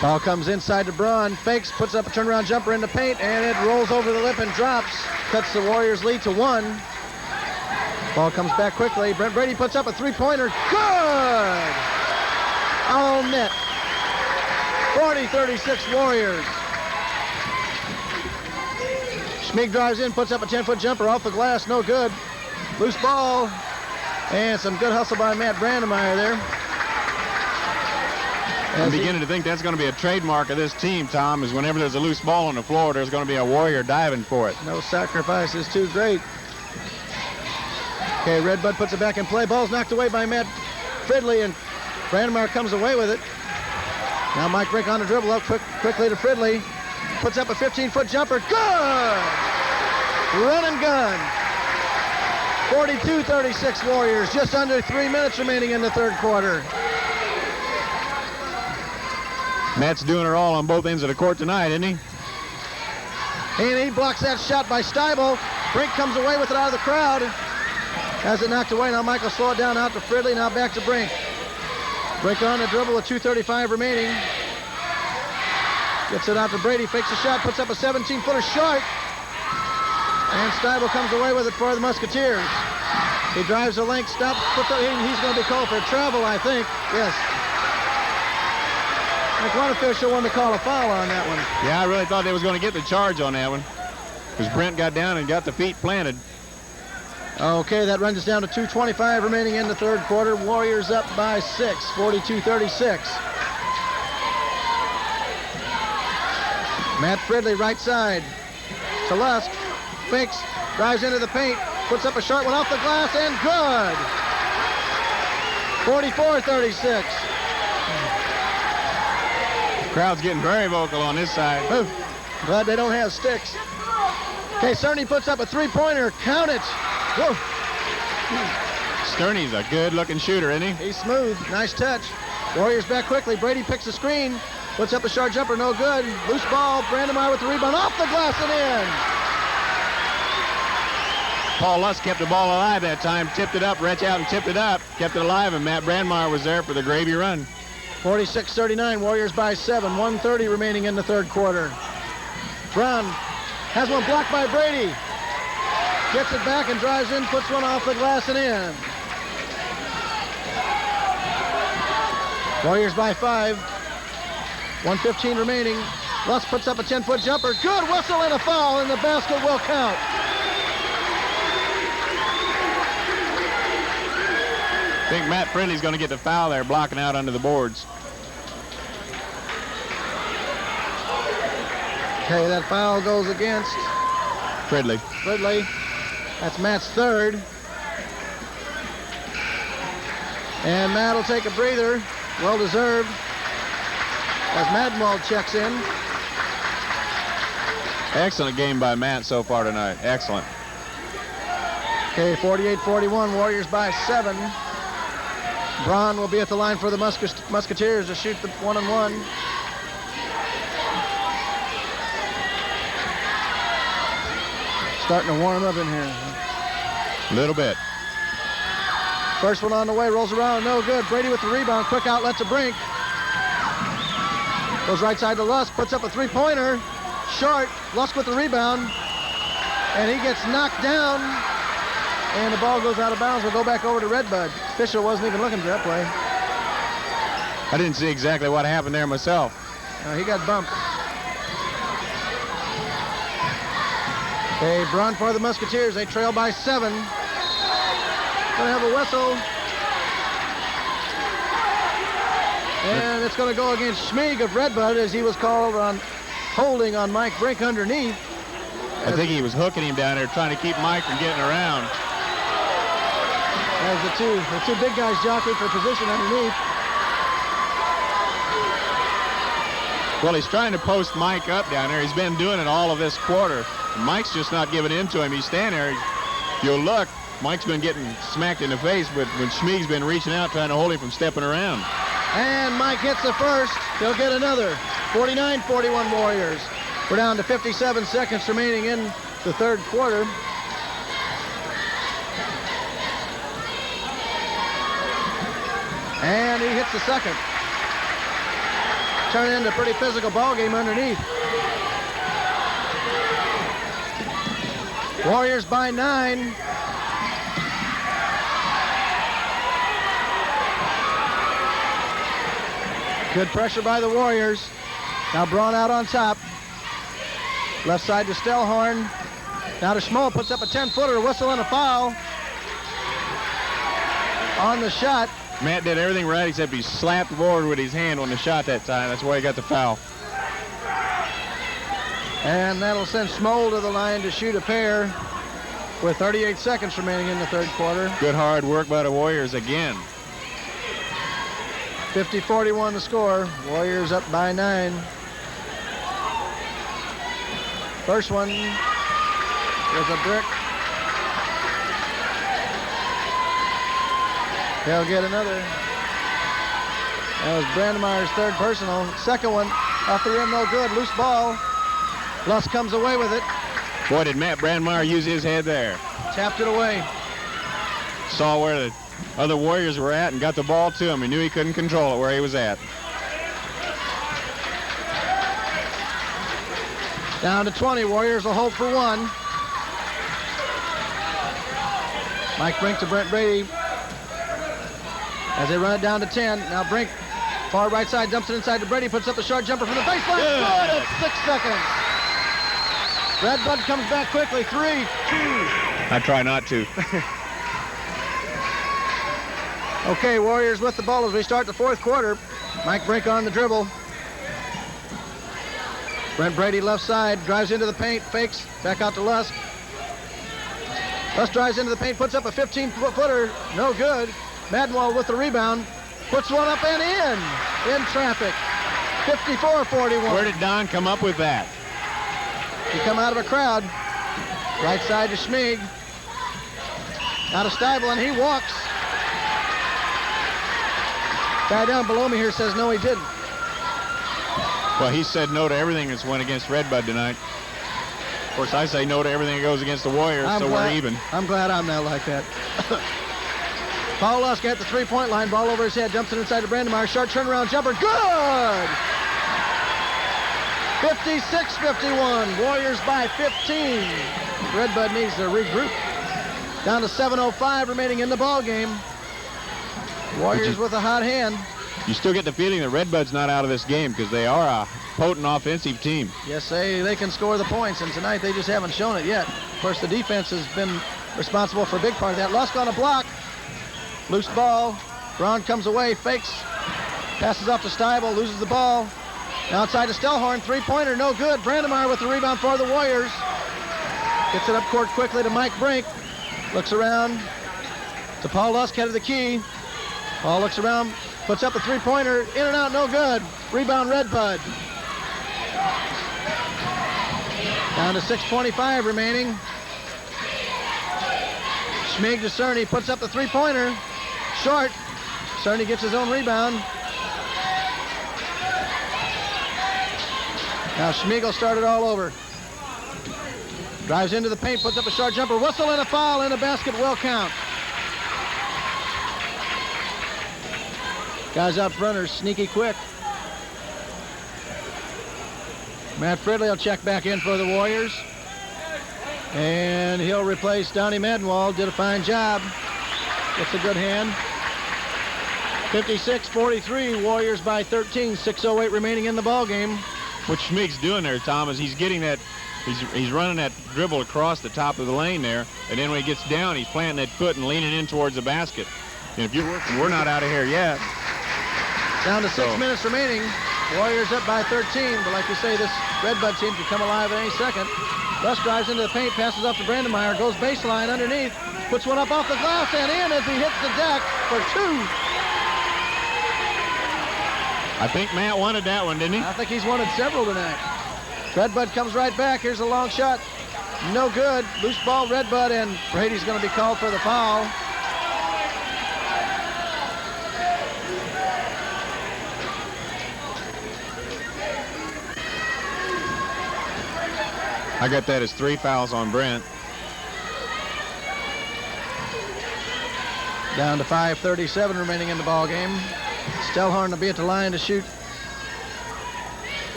Ball comes inside to Braun, fakes, puts up a turnaround jumper in the paint, and it rolls over the lip and drops. Cuts the Warriors' lead to 1. Ball comes back quickly. Brent Brede puts up a three-pointer. Good! All net. 40-36 Warriors. Schmieg drives in, puts up a 10-foot jumper off the glass, no good. Loose ball, and some good hustle by Matt Brandmeyer there. I'm beginning to think that's going to be a trademark of this team, Tom, is whenever there's a loose ball on the floor, there's going to be a warrior diving for it. No sacrifice is too great. Okay, Redbud puts it back in play. Ball's knocked away by Matt Fridley, and Brandmeyer comes away with it. Now Mike Brink on the dribble, up quickly to Fridley. Puts up a 15-foot jumper. Good! Run and gun. 42-36 Warriors. Just under 3 minutes remaining in the third quarter. Matt's doing it all on both ends of the court tonight, isn't he? And he blocks that shot by Steibel. Brink comes away with it out of the crowd. Has it knocked away. Now Michael slow it down out to Fridley. Now back to Brink. Brink on the dribble with 2:35 remaining. Gets it out to Brede. Fakes a shot. Puts up a 17-footer short. And Steibel comes away with it for the Musketeers. He drives the length. Stops. He's going to be called for travel, I think. Yes. I think one official wanted to call a foul on that one. Yeah, I really thought they was going to get the charge on that one, because Brent got down and got the feet planted. Okay, that runs us down to 2:25 remaining in the third quarter. Warriors up by 6, 42-36. Matt Fridley, right side to Lusk. Fakes, drives into the paint, puts up a short one off the glass, and good! 44-36. Crowd's getting very vocal on this side. Ooh, glad they don't have sticks. Okay, Cerny puts up a three-pointer. Count it. Whoa. Sterney's a good-looking shooter, isn't he? He's smooth. Nice touch. Warriors back quickly. Brede picks the screen. Puts up a short jumper. No good. Loose ball. Brandmeyer with the rebound. Off the glass and in. Paul Lusk kept the ball alive that time. Tipped it up. Reached out and tipped it up. Kept it alive, and Matt Brandmeyer was there for the gravy run. 46-39. Warriors by 7. 1:30 remaining in the third quarter. Brown has one blocked by Brede. Gets it back and drives in, puts one off the glass and in. Warriors by 5. 1:15 remaining. Lusk puts up a 10-foot jumper. Good whistle and a foul, and the basket will count. I think Matt Fridley's going to get the foul there, blocking out under the boards. Okay, that foul goes against Fridley. Fridley. That's Matt's third. And Matt will take a breather. Well deserved. As Madenwald checks in. Excellent game by Matt so far tonight. Excellent. Okay, 48-41. Warriors by 7. Braun will be at the line for the Musketeers to shoot the 1-and-1. Starting to warm up in here. A little bit. First one on the way, rolls around, no good. Brede with the rebound, quick outlet to Brink. Goes right side to Lusk, puts up a three-pointer. Short, Lusk with the rebound. And he gets knocked down. And the ball goes out of bounds. We'll go back over to Redbud. Fisher wasn't even looking for that play. I didn't see exactly what happened there myself. He got bumped. Okay, Braun for the Musketeers. They trail by 7. Gonna have a whistle. And it's gonna go against Schmieg of Redbud, as he was called on holding on Mike Brink underneath. I think he was hooking him down there, trying to keep Mike from getting around. As the two big guys jockeying for position underneath. Well, he's trying to post Mike up down there. He's been doing it all of this quarter. Mike's just not giving in to him. He's standing there. You'll look, Mike's been getting smacked in the face, but when Schmieg's been reaching out trying to hold him from stepping around. And Mike hits the first. He'll get another. 49-41 Warriors. We're down to 57 seconds remaining in the third quarter. And he hits the second. Turn into a pretty physical ball game underneath. Warriors by 9. Good pressure by the Warriors. Now Braun out on top. Left side to Stellhorn. Now to Schmoll, puts up a 10-footer, whistle and a foul on the shot. Matt did everything right except he slapped the board with his hand on the shot that time. That's why he got the foul. And that'll send Schmoll to the line to shoot a pair with 38 seconds remaining in the third quarter. Good hard work by the Warriors again. 50-41 the score. Warriors up by 9. First one was a brick. They'll get another. That was Brandmeyer's third personal. Second one off the rim, no good. Loose ball. Lusk comes away with it. Boy, did Matt Brandmeyer use his head there. Tapped it away. Saw where the other Warriors were at and got the ball to him. He knew he couldn't control it where he was at. Down to 20. Warriors will hold for one. Mike Brink to Brent Brede as they run it down to 10. Now Brink, far right side, dumps it inside to Brede, puts up a short jumper from the baseline. Good at 6 seconds. Redbud comes back quickly. 3, 2. I try not to. Okay, Warriors with the ball as we start the fourth quarter. Mike Brink on the dribble. Brent Brede left side, drives into the paint, fakes, back out to Lusk. Lusk drives into the paint, puts up a 15-footer, no good. Madenwald with the rebound, puts one up and in traffic. 54-41. Where did Don come up with that? He come out of a crowd. Right side to Schmieg. Out of Steibel, and he walks. Guy down below me here says no, he didn't. Well, he said no to everything that's went against Redbud tonight. Of course, I say no to everything that goes against the Warriors, so we're even. I'm glad I'm not like that. Paul Lusk at the three-point line, ball over his head, dumps it inside to Brandmeyer. Short turnaround jumper, good! 56-51, Warriors by 15. Redbud needs to regroup. Down to 7:05 remaining in the ball game. Warriors with a hot hand. You still get the feeling that Redbud's not out of this game because they are a potent offensive team. Yes, they can score the points, and tonight they just haven't shown it yet. Of course, the defense has been responsible for a big part of that. Lusk on a block. Loose ball. Braun comes away, fakes. Passes off to Steibel, loses the ball. Outside to Stellhorn, three-pointer, no good. Brandmeyer with the rebound for the Warriors. Gets it up court quickly to Mike Brink. Looks around to Paul Lusk, head of the key. Paul looks around, puts up a three-pointer, in and out, no good. Rebound, Redbud. Down to 6:25 remaining. Schmieg to Cerny, puts up the three-pointer. Short. Cerny gets his own rebound. Now Schmieg will start it all over. Drives into the paint, puts up a short jumper. Whistle and a foul, and a basket will count. Guys out front are sneaky quick. Matt Fridley will check back in for the Warriors. And he'll replace Donny Madenwald. Did a fine job. Gets a good hand. 56-43, Warriors by 13. 6:08 remaining in the ball game. What Schmieg's doing there, Tom, is he's getting that, he's running that dribble across the top of the lane there, and then when he gets down, he's planting that foot and leaning in towards the basket. And if you're working, we're not out of here yet. Down to 6 minutes remaining. Warriors up by 13, but like you say, this Redbud team could come alive at any second. Lusk drives into the paint, passes off to Brandmeyer, goes baseline underneath, puts one up off the glass and in as he hits the deck for 2. I think Matt wanted that one, didn't he? I think he's wanted several tonight. Redbud comes right back. Here's a long shot. No good. Loose ball, Redbud, and Brady's going to be called for the foul. I got that as 3 fouls on Brent. Down to 5:37 remaining in the ball game. Stellhorn will be at the line to shoot.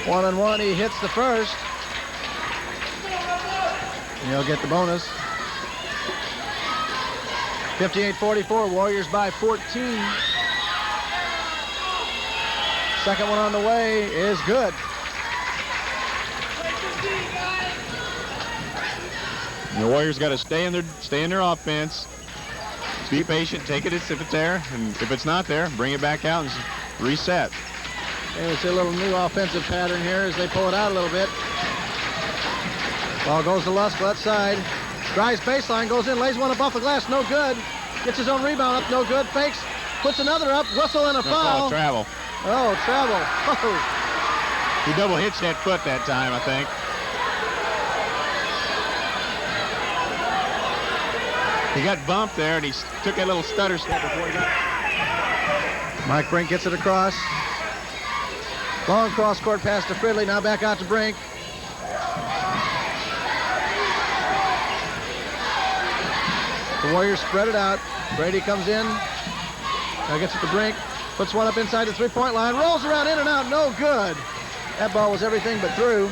1-on-1. He hits the first. He'll get the bonus. 58-44. Warriors by 14. Second one on the way is good. And the Warriors got to stay in their offense. Be patient, take it if it's there, and if it's not there, bring it back out and reset. And we see a little new offensive pattern here as they pull it out a little bit. Ball goes to Lusk, left side. Drives baseline, goes in, lays one up off the glass, no good. Gets his own rebound up, no good. Fakes, puts another up, whistle and a foul. Travel. Oh, travel. Oh. He double hitched that foot that time, I think. He got bumped there, and he took a little stutter step before he got... Mike Brink gets it across. Long cross-court pass to Fridley, now back out to Brink. The Warriors spread it out. Brede comes in. Now gets it to Brink. Puts one up inside the three-point line. Rolls around in and out, no good. That ball was everything but through.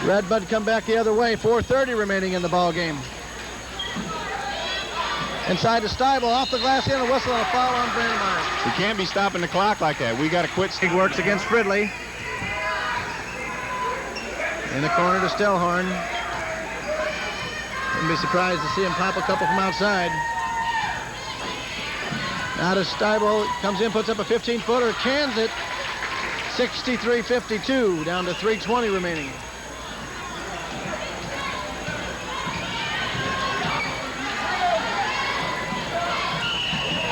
Redbud come back the other way. 4:30 remaining in the ball game. Inside to Steibel, off the glass in, a whistle and a foul on Brandmeyer. We can't be stopping the clock like that. We got to quit. He works against Fridley. In the corner to Stellhorn. Wouldn't be surprised to see him pop a couple from outside. Now to Steibel, comes in, puts up a 15-footer, cans it. 63-52, down to 3:20 remaining.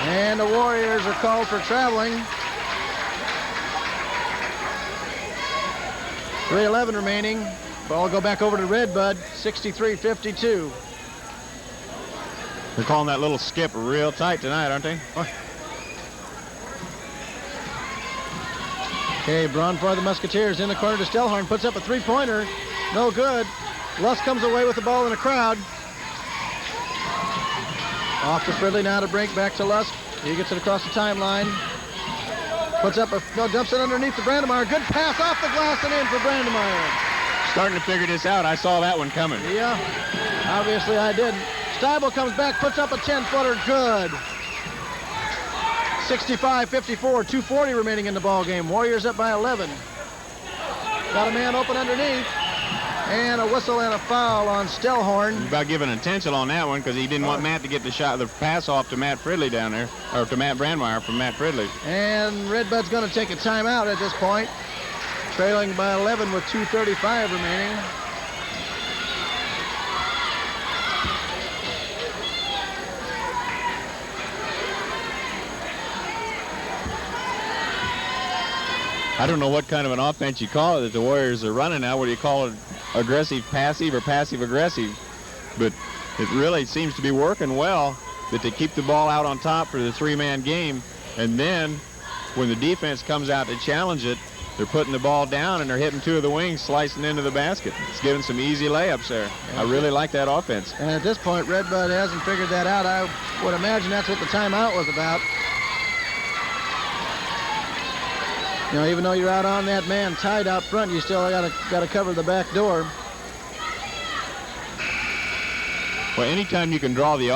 And the Warriors are called for traveling. 3:11 remaining. Ball go back over to Redbud, 63-52. They're calling that little skip real tight tonight, aren't they? Okay, Braun for the Musketeers in the corner to Stellhorn, puts up a three-pointer, no good. Lusk comes away with the ball in the crowd. Off to Fridley, now to Brink, back to Lusk. He gets it across the timeline. Puts up dumps it underneath to Brandmeyer. Good pass off the glass and in for Brandmeyer. Starting to figure this out. I saw that one coming. Yeah, obviously I didn't. Steibel comes back, puts up a 10-footer, good. 65-54, 2:40 remaining in the ball game. Warriors up by 11. Got a man open underneath. And a whistle and a foul on Stellhorn. About giving attention on that one because he didn't want Matt to get the pass off to Matt Fridley down there, or to Matt Brandmeyer from Matt Fridley. And Redbud's going to take a timeout at this point. Trailing by 11 with 2:35 remaining. I don't know what kind of an offense you call it that the Warriors are running now. What do you call it? Aggressive passive or passive aggressive? But it really seems to be working well that they keep the ball out on top for the three-man game. And then when the defense comes out to challenge it, they're putting the ball down and they're hitting two of the wings, slicing into the basket. It's giving some easy layups there. I really like that offense. And at this point, Redbud hasn't figured that out. I would imagine that's what the timeout was about. You know, even though you're out on that man tied out front, you still got to cover the back door. Well, anytime you can draw the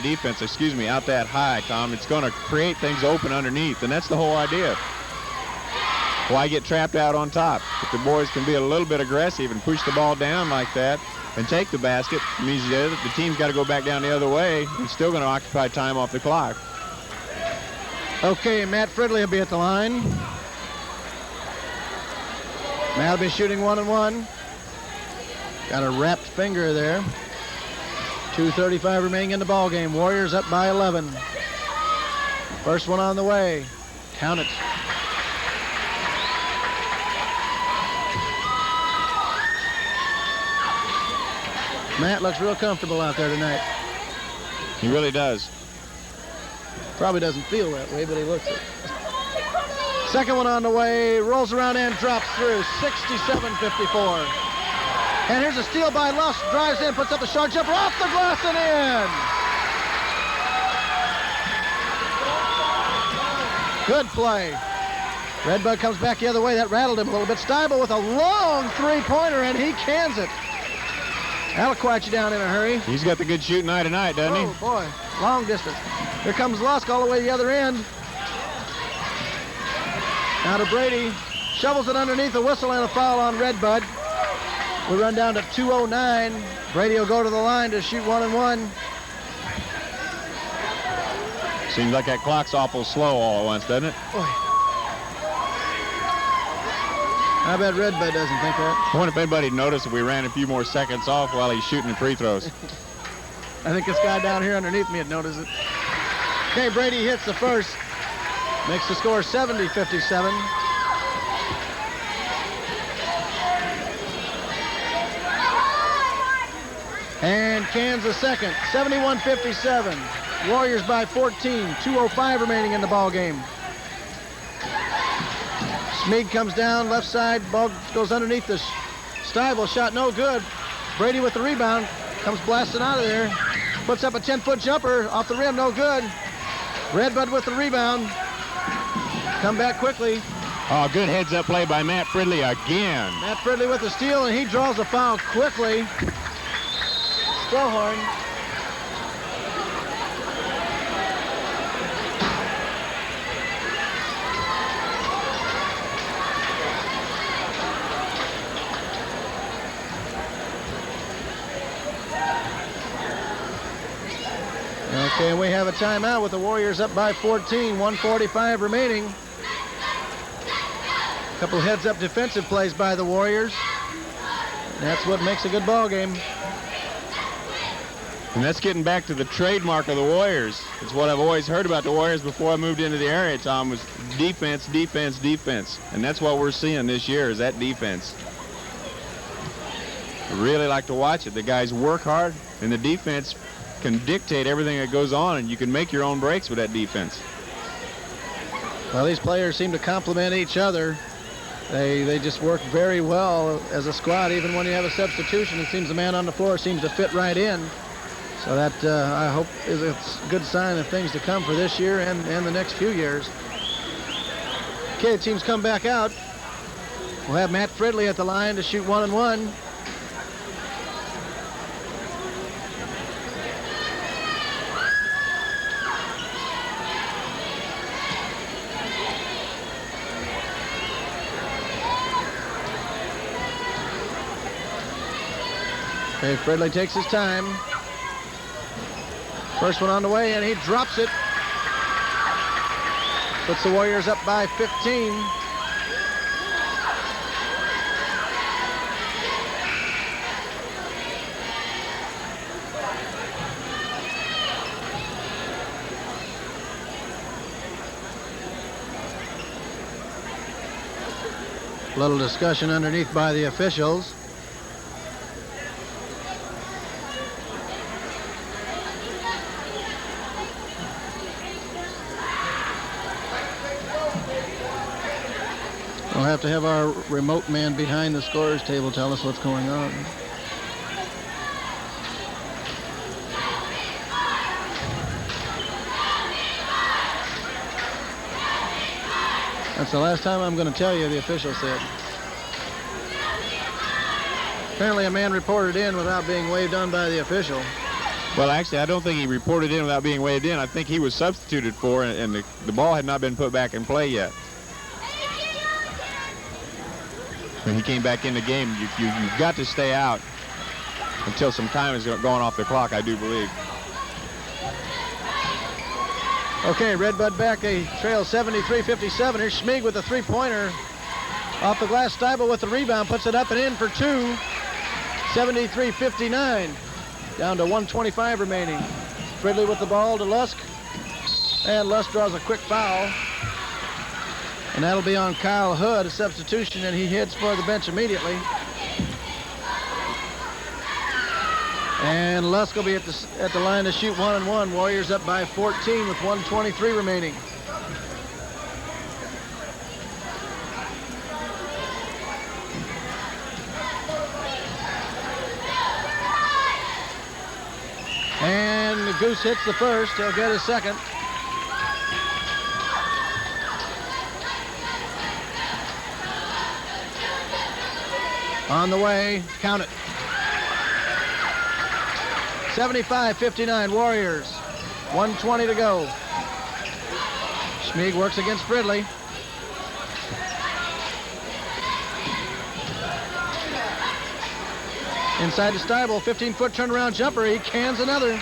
defense, out that high, Tom, it's going to create things open underneath, and that's the whole idea. Why get trapped out on top? If the boys can be a little bit aggressive and push the ball down like that and take the basket, it means the team's got to go back down the other way and still going to occupy time off the clock. Okay, Matt Fridley will be at the line. Matt will be shooting 1-and-1. Got a wrapped finger there. 2:35 remaining in the ball game. Warriors up by 11. First one on the way. Count it. Matt looks real comfortable out there tonight. He really does. Probably doesn't feel that way, but he looks it. Second one on the way, rolls around and drops through, 67-54. And here's a steal by Lusk, drives in, puts up a short jumper, off the glass and in. Good play. Redbud comes back the other way, that rattled him a little bit. Steibel with a long three-pointer, and he cans it. That'll quiet you down in a hurry. He's got the good shooting eye tonight, doesn't he? Oh, boy. Long distance. Here comes Lusk all the way to the other end. Now to Brede. Shovels it underneath, a whistle and a foul on Redbud. We run down to 2:09. Brede will go to the line to shoot 1-1. Seems like that clock's awful slow all at once, doesn't it? Boy. I bet Redbud doesn't think that. I wonder if anybody noticed if we ran a few more seconds off while he's shooting the free throws. I think this guy down here underneath me had noticed it. Okay, Brede hits the first. Makes the score 70-57. And Kansas second, 71-57. Warriors by 14, 2:05 remaining in the ball game. Smead comes down, left side, ball goes underneath the Stiebel, shot no good. Brede with the rebound, comes blasting out of there. Puts up a 10-foot jumper off the rim, no good. Redbud with the rebound. Come back quickly. Oh, good heads-up play by Matt Fridley again. Matt Fridley with the steal, and he draws a foul quickly. Strohorn. Okay, and we have a timeout with the Warriors up by 14, 1:45 remaining. A couple heads-up defensive plays by the Warriors. That's what makes a good ball game. And that's getting back to the trademark of the Warriors. It's what I've always heard about the Warriors before I moved into the area, Tom, was defense, defense, defense. And that's what we're seeing this year is that defense. I really like to watch it. The guys work hard, and the defense can dictate everything that goes on, and you can make your own breaks with that defense. Well, these players seem to complement each other. They just work very well as a squad. Even when you have a substitution, it seems the man on the floor seems to fit right in. So that, I hope, is a good sign of things to come for this year and the next few years. Okay, the teams come back out. We'll have Matt Fridley at the line to shoot 1-1. Okay, Fridley takes his time. First one on the way, and he drops it. Puts the Warriors up by 15. A little discussion underneath by the officials. We'll have to have our remote man behind the scorer's table tell us what's going on. That's the last time I'm going to tell you, the official said. Apparently a man reported in without being waved on by the official. Well, actually, I don't think he reported in without being waved in. I think he was substituted for, and the ball had not been put back in play yet. When he came back in the game, you've got to stay out until some time is going off the clock, I do believe. Okay, Redbud back. They trail 73-57. Here's Schmig with a three-pointer. Off the glass, Stiebel with the rebound. Puts it up and in for two. 73-59. Down to 1:25 remaining. Fridley with the ball to Lusk. And Lusk draws a quick foul. And that'll be on Kyle Hood, a substitution, and he heads for the bench immediately. And Lusk will be at the line to shoot 1-1. Warriors up by 14 with 1:23 remaining. And the Goose hits the first. He'll get his second. On the way, count it. 75-59 Warriors. 1:20 to go. Schmig works against Fridley. Inside the Steibel, 15-foot turnaround jumper. He cans another.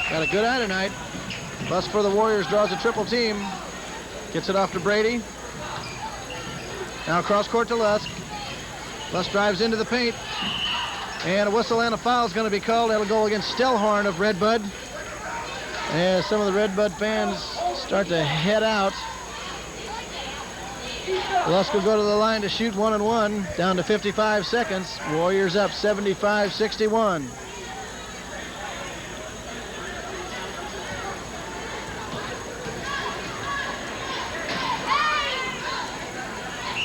Got a good eye tonight. Lusk for the Warriors draws a triple team. Gets it off to Brede. Now cross court to Lusk. Lusk drives into the paint. And a whistle and a foul is going to be called. That'll go against Stellhorn of Redbud. As some of the Redbud fans start to head out. Lusk will go to the line to shoot 1-and-1, down to 55 seconds. Warriors up 75-61.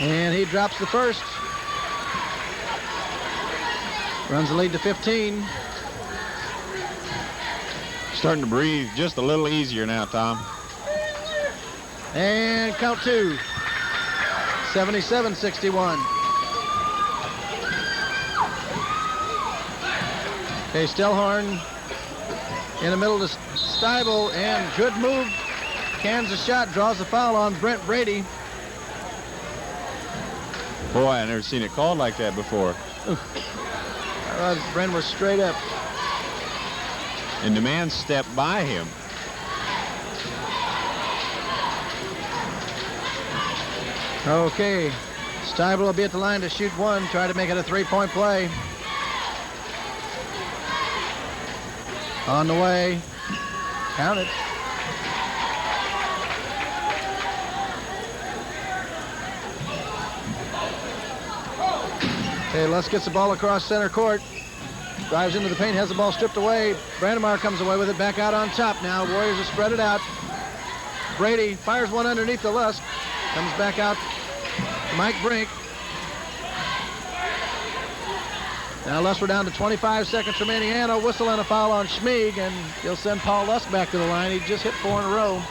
And he drops the first. Runs the lead to 15. Starting to breathe just a little easier now, Tom. And count two. 77-61. Okay, Stellhorn in the middle to Steibel, and good move. Cans a shot, draws the foul on Brent Brede. Boy, I've never seen it called like that before. Brent was straight up. And the man stepped by him. Okay, Steibel will be at the line to shoot one, try to make it a three-point play. On the way, count it. Okay, Lusk gets the ball across center court. Drives into the paint, has the ball stripped away. Brandmeyer comes away with it, back out on top now. Warriors have spread it out. Brede fires one underneath the Lusk. Comes back out to Mike Brink. Now Lusk, we're down to 25 seconds remaining, and a whistle and a foul on Schmieg, and he'll send Paul Lusk back to the line. He just hit 4 in a row.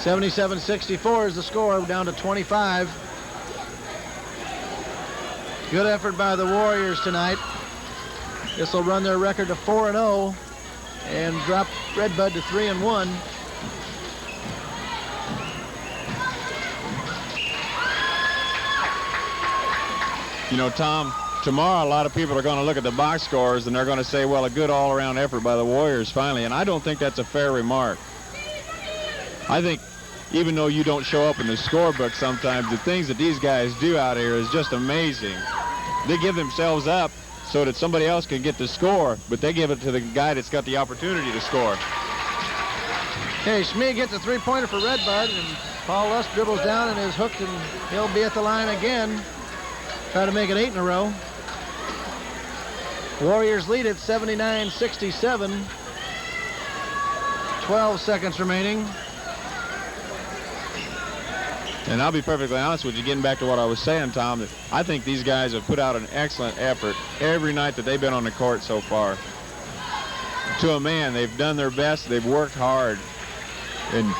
(77-64) is the score. We're down to 25. Good effort by the Warriors tonight. This will run their record to 4-0 and drop Redbud to 3-1. You know, Tom, tomorrow a lot of people are going to look at the box scores and they're going to say, well, a good all-around effort by the Warriors finally, and I don't think that's a fair remark. I think even though you don't show up in the scorebook sometimes, the things that these guys do out here is just amazing. They give themselves up so that somebody else can get the score, but they give it to the guy that's got the opportunity to score. Okay, Schmieg hits a three-pointer for Redbud, and Paul Lusk dribbles down and is hooked, and he'll be at the line again. Try to make it 8 in a row. Warriors lead at 79-67. 12 seconds remaining. And I'll be perfectly honest with you, getting back to what I was saying, Tom, that I think these guys have put out an excellent effort every night that they've been on the court so far. To a man, they've done their best, they've worked hard, and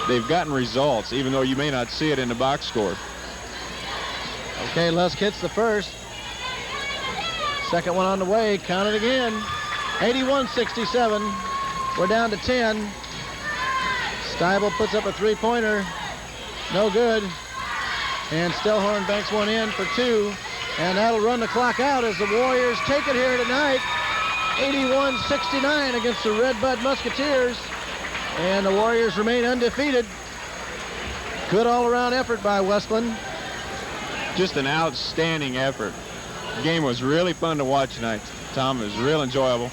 they've gotten results, even though you may not see it in the box score. Okay, Lusk hits the first. Second one on the way, count it again. 81-67, we're down to 10. Steibel puts up a three-pointer. No good. And Stellhorn banks one in for 2. And that'll run the clock out as the Warriors take it here tonight. 81-69 against the Redbud Musketeers. And the Warriors remain undefeated. Good all-around effort by Wesclin. Just an outstanding effort. The game was really fun to watch tonight, Tom. It was real enjoyable.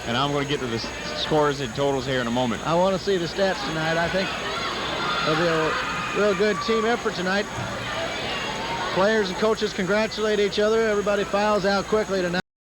And I'm going to get to the scores and totals here in a moment. I want to see the stats tonight. I think it'll be a real good team effort tonight. Players and coaches congratulate each other. Everybody files out quickly tonight.